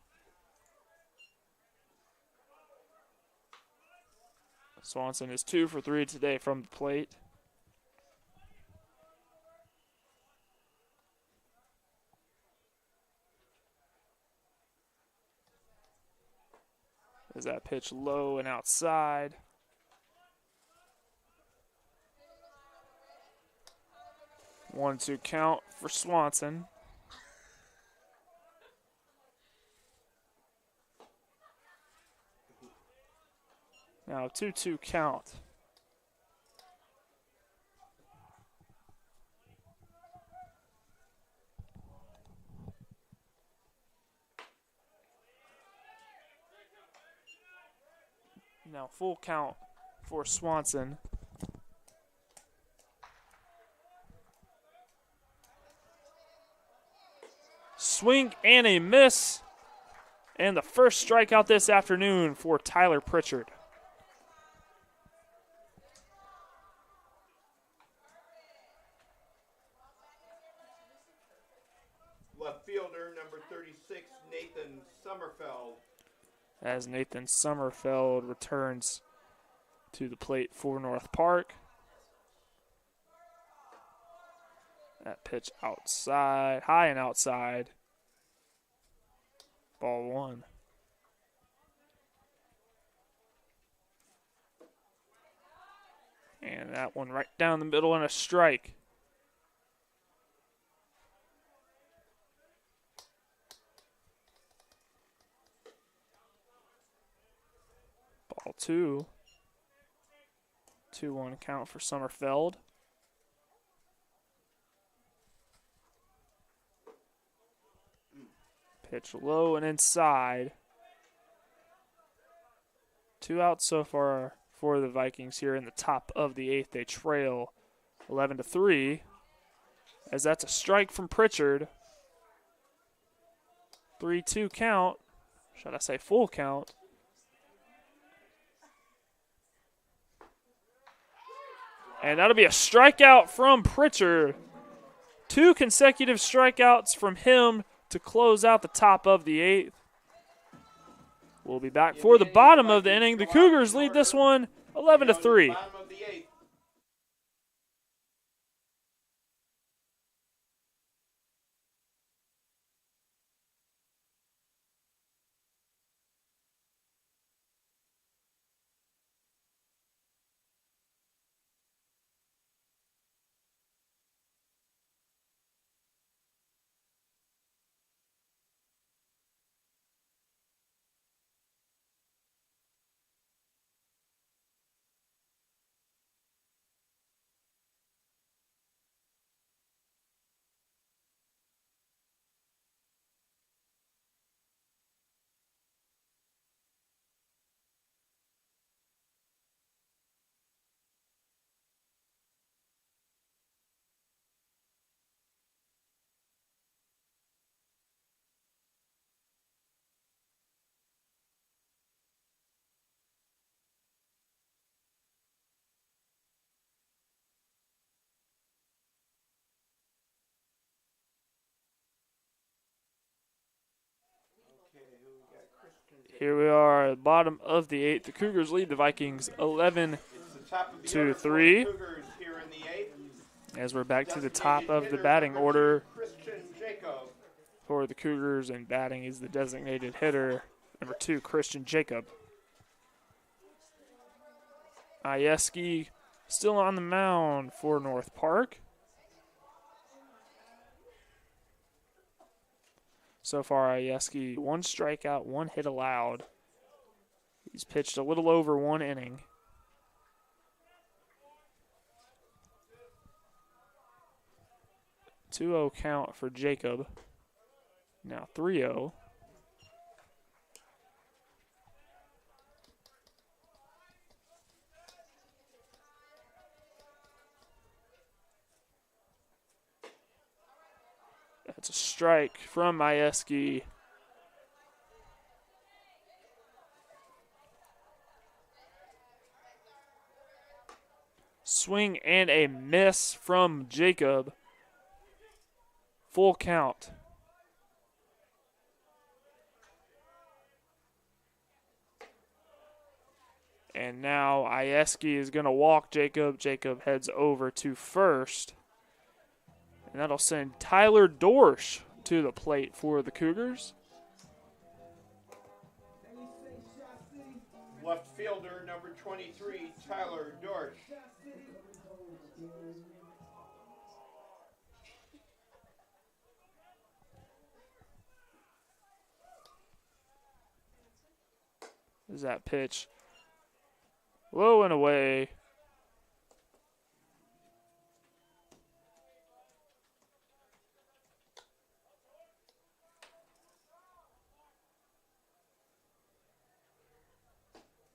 Swanson is 2 for 3 today from the plate. Is that pitch low and outside? One, two count for Swanson. Now 2-2 count. Now full count for Swanson. Swing and a miss. And the first strikeout this afternoon for Tyler Pritchard. Left fielder number 36, Nathan Sommerfeld. As Nathan Sommerfeld returns to the plate for North Park. That pitch outside, high and outside. Ball 1. And that one right down the middle and a strike. Ball 2. 2-1 count for Sommerfeld. Pitch low and inside. 2 outs so far for the Vikings here in the top of the 8th. They trail 11-3 as that's a strike from Pritchard. 3-2 count. Should I say full count? And that'll be a strikeout from Pritchard. 2 consecutive strikeouts from him to close out the top of the 8th. We'll be back for the bottom of the inning. The Cougars lead this one 11-3. Here we are at the bottom of the 8th. The Cougars lead the Vikings 11-3. as we're back to the top Designated of the hitter batting number order 2, Christian Jacob. for the Cougars, and batting is the designated hitter, number 2, Christian Jacob. Ieski still on the mound for North Park. So far, Ieski, 1 strikeout, 1 hit allowed. He's pitched a little over 1 inning. 2-0 count for Jacob. Now 3-0. That's a strike from Ieski. Swing and a miss from Jacob. Full count. And now Ieski is going to walk Jacob. Jacob heads over to first. And that'll send Tyler Dorsch to the plate for the Cougars. Left fielder number 23, Tyler Dorsch. Is that pitch low and away?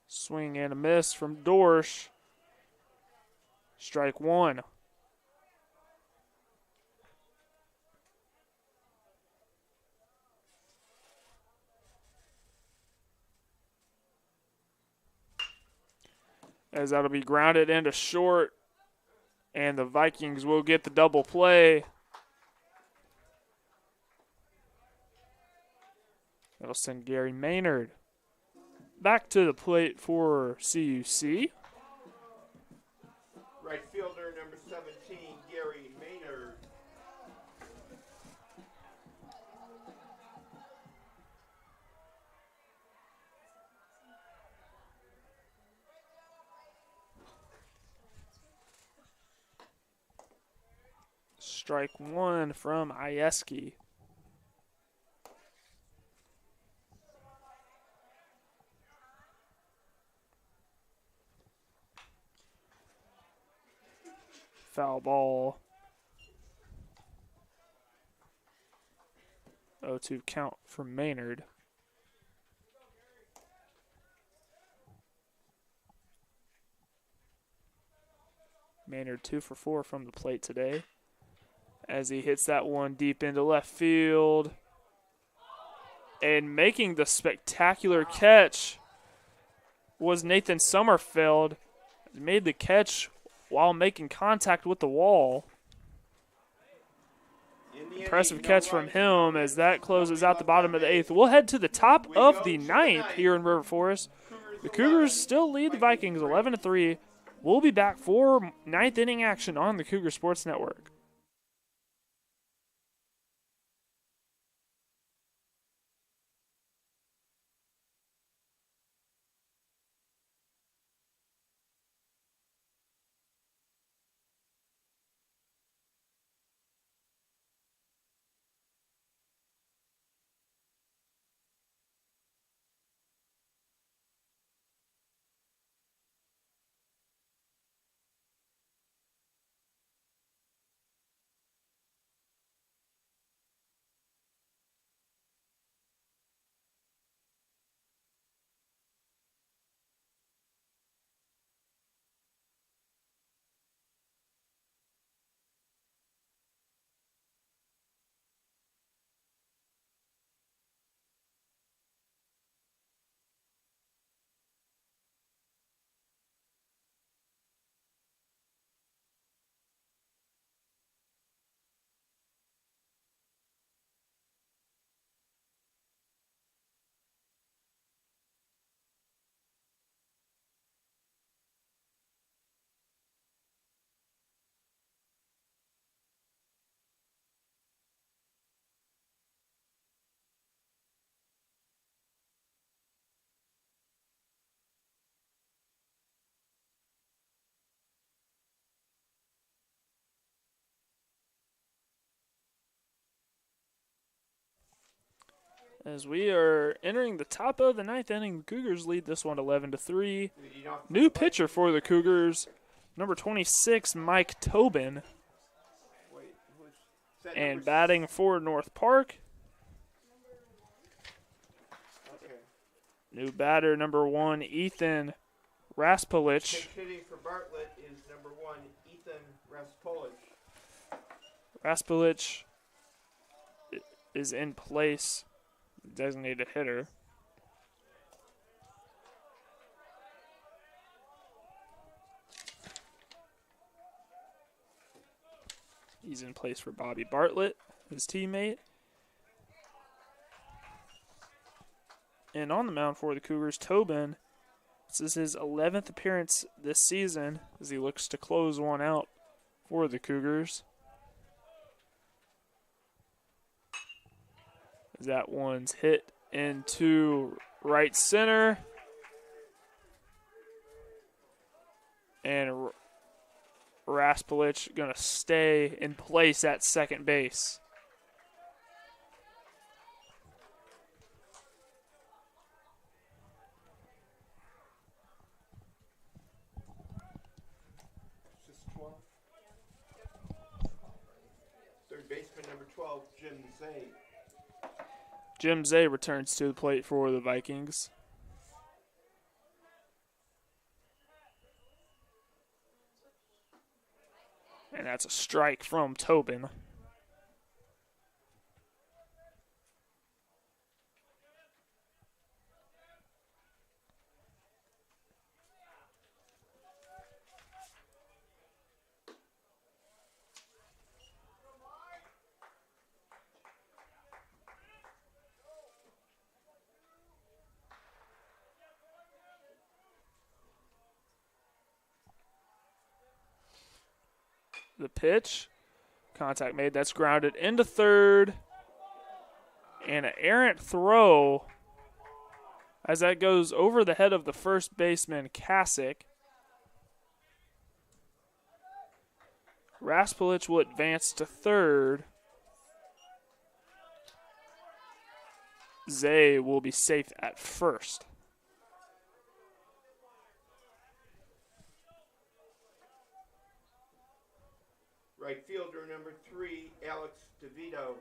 Swing and a miss from Dorsch. Strike 1. As that'll be grounded into short, and the Vikings will get the double play. That'll send Gary Maynard back to the plate for CUC. Right fielder number 17, Gary Maynard. Strike 1 from Ieski. Foul ball. 0-2 count for Maynard. Maynard 2 for 4 from the plate today, as he hits that one deep into left field. And making the spectacular catch was Nathan Summerfeld. He made the catch while making contact with the wall. Impressive catch from him as that closes out the bottom of the 8th. We'll head to the top of the 9th here in River Forest. The Cougars still lead the Vikings 11-3. We'll be back for 9th inning action on the Cougar Sports Network. As we are entering the top of the ninth inning, the Cougars lead this one 11-3. New pitcher for the Cougars, number 26, Mike Tobin. And batting for North Park, new batter, number 1, Ethan Raspolich. Hitting for Bartlett is number 1, Ethan Raspolich. Raspolich is in place, designated hitter. He's in place for Bobby Bartlett, his teammate. And on the mound for the Cougars, Tobin. This is his 11th appearance this season as he looks to close one out for the Cougars. That one's hit into right center. And Raspolich going to stay in place at second base. Third baseman number 12, Jim Zay. Jim Zay returns to the plate for the Vikings. And that's a strike from Tobin. The pitch, contact made, that's grounded into third, and an errant throw as that goes over the head of the first baseman, Kasich. Raspolich will advance to third. Zay will be safe at first. Right fielder number 3, Alex DeVito.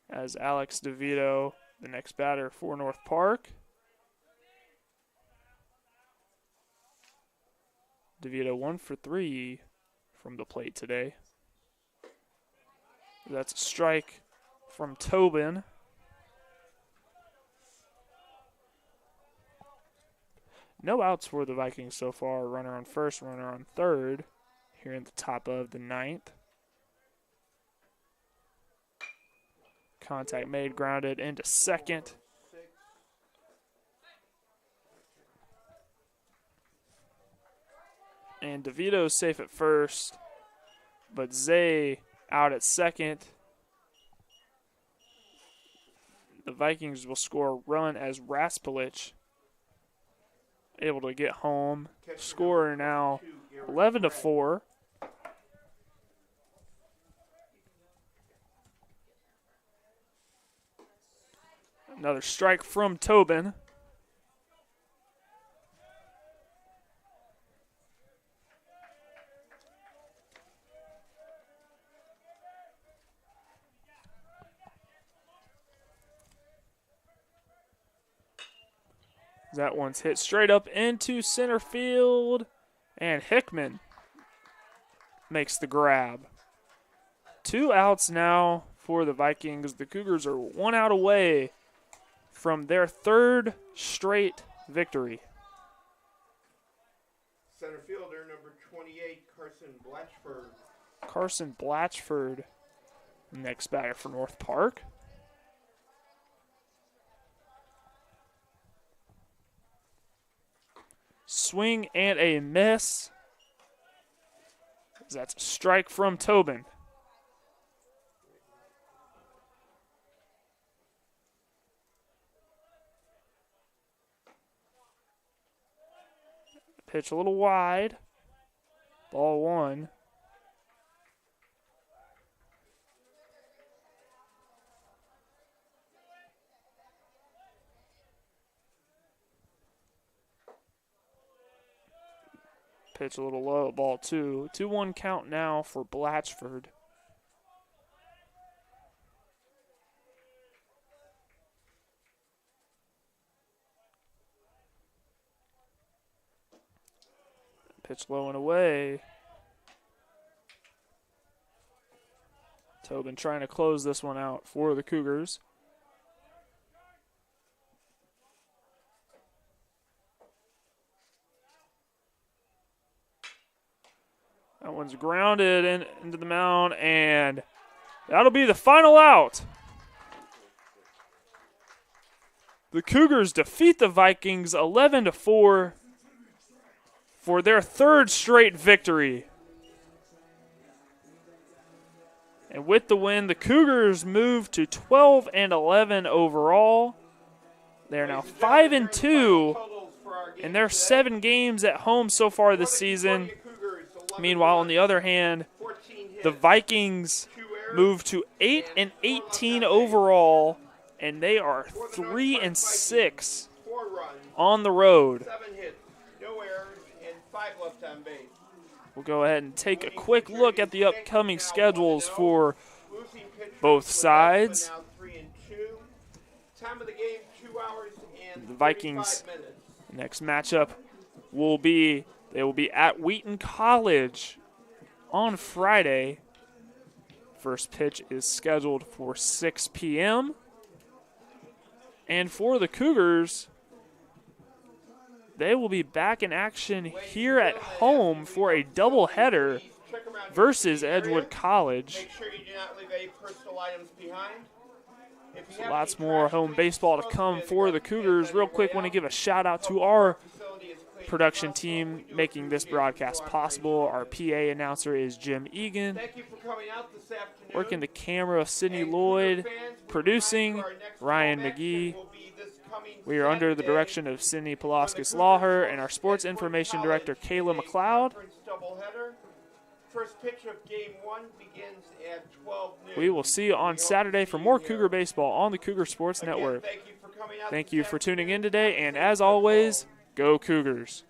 As Alex DeVito, the next batter for North Park. DeVito 1 for 3 from the plate today. That's a strike from Tobin. No outs for the Vikings so far. Runner on first, runner on third. Here in the top of the ninth. Contact made, grounded into second. And DeVito's safe at first, but Zay out at second. The Vikings will score a run as Raspolich able to get home. Score now 11-4. Another strike from Tobin. That one's hit straight up into center field, and Hickman makes the grab. 2 outs now for the Vikings. The Cougars are 1 out away from their 3rd straight victory. Center fielder number 28, Carson Blatchford. Carson Blatchford, next batter for North Park. Swing and a miss. That's a strike from Tobin. Pitch a little wide. Ball 1. Pitch a little low, ball 2. 2-1 count now for Blatchford. Pitch low and away. Tobin trying to close this one out for the Cougars. That one's grounded into the mound, and that'll be the final out. The Cougars defeat the Vikings 11-4 for their third straight victory. And with the win, the Cougars move to 12-11 overall. They are now 5-2 in their 7 games at home so far this season. Meanwhile, on the other hand, the Vikings move to 8-18 overall, and they are 3-6 on the road. 7 hits, no errors, and 5 left on base. We'll go ahead and take a quick look at the upcoming schedules for both sides. Time of the game, 2 hours and The Vikings' 35 minutes. next matchup will be at Wheaton College on Friday. First pitch is scheduled for 6 p.m. And for the Cougars, they will be back in action here at home for a doubleheader versus Edgewood College. Make sure you do not leave any personal items behind. If you So have lots any more trash, home please baseball to dispose of come it for in the garbage Cougars. cans Real on your quick, way want to out. give a shout out to Hope our facility is clean production and comfortable. team We do making this appreciate broadcast your possible. Our cooperation. PA announcer is Jim Egan. Thank you for coming out this afternoon. Working the camera, Sydney And Cougar Lloyd. fans, we Producing, remind you our next Ryan home action McGee. will be this coming We are under the Saturday direction of Sydney when the Pulaskis Cougars Lawher and our host sports Edgewood information College director, in Kayla a McLeod. conference doubleheader. First pitch of game 1 begins at 12 noon. We will see you on We hope to Saturday see for you more here. Cougar baseball on the Cougar Sports Again, Network. thank you for coming out Thank this you for tuning in afternoon. today, Have a and safe as trip always, home. go Cougars.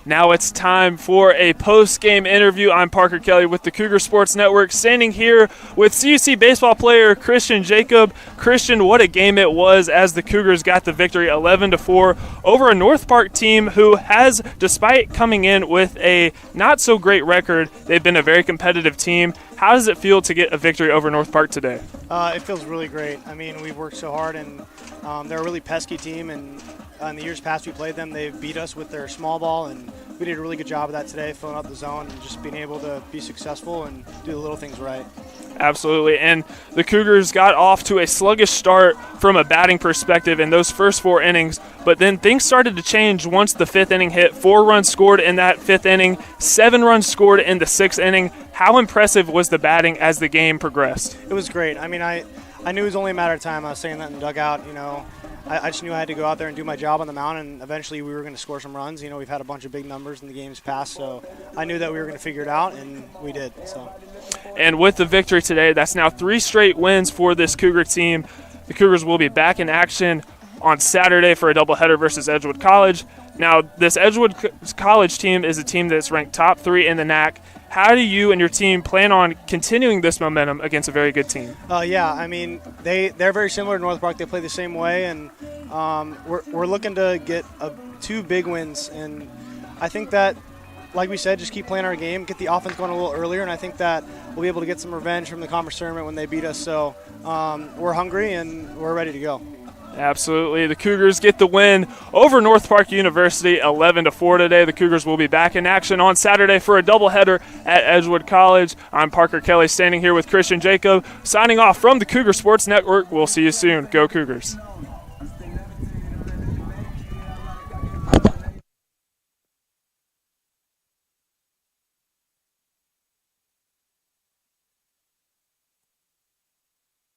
Now it's time for a post-game interview. I'm Parker Kelly with the Cougar Sports Network, standing here with CUC baseball player Christian Jacob. Christian, what a game it was as the Cougars got the victory 11-4 over a North Park team who has, despite coming in with a not-so-great record, they've been a very competitive team. How does it feel to get a victory over North Park today? It feels really great. I mean, we've worked so hard, and they're a really pesky team, and in the years past we played them, they've beat us with their small ball, and we did a really good job of that today, filling up the zone and just being able to be successful and do the little things right. Absolutely, and the Cougars got off to a sluggish start from a batting perspective in those first 4 innings, but then things started to change once the 5th inning hit. 4 runs scored in that 5th inning, 7 runs scored in the 6th inning. How impressive was the batting as the game progressed? It was great. I mean, I knew it was only a matter of time. I was saying that in the dugout, I just knew I had to go out there and do my job on the mound, and eventually we were going to score some runs. We've had a bunch of big numbers in the games past, so I knew that we were going to figure it out, and we did. And with the victory today, that's now 3 straight wins for this Cougar team. The Cougars will be back in action on Saturday for a doubleheader versus Edgewood College. Now, this Edgewood College team is a team that's ranked top 3 in the NAC. How do you and your team plan on continuing this momentum against a very good team? Yeah, I mean, they're very similar to North Park. They play the same way, and we're looking to get 2 big wins. And I think that, like we said, just keep playing our game, get the offense going a little earlier, and I think that we'll be able to get some revenge from the conference tournament when they beat us. So we're hungry, and we're ready to go. Absolutely. The Cougars get the win over North Park University 11-4 today. The Cougars will be back in action on Saturday for a doubleheader at Edgewood College. I'm Parker Kelly, standing here with Christian Jacob, signing off from the Cougar Sports Network. We'll see you soon. Go Cougars.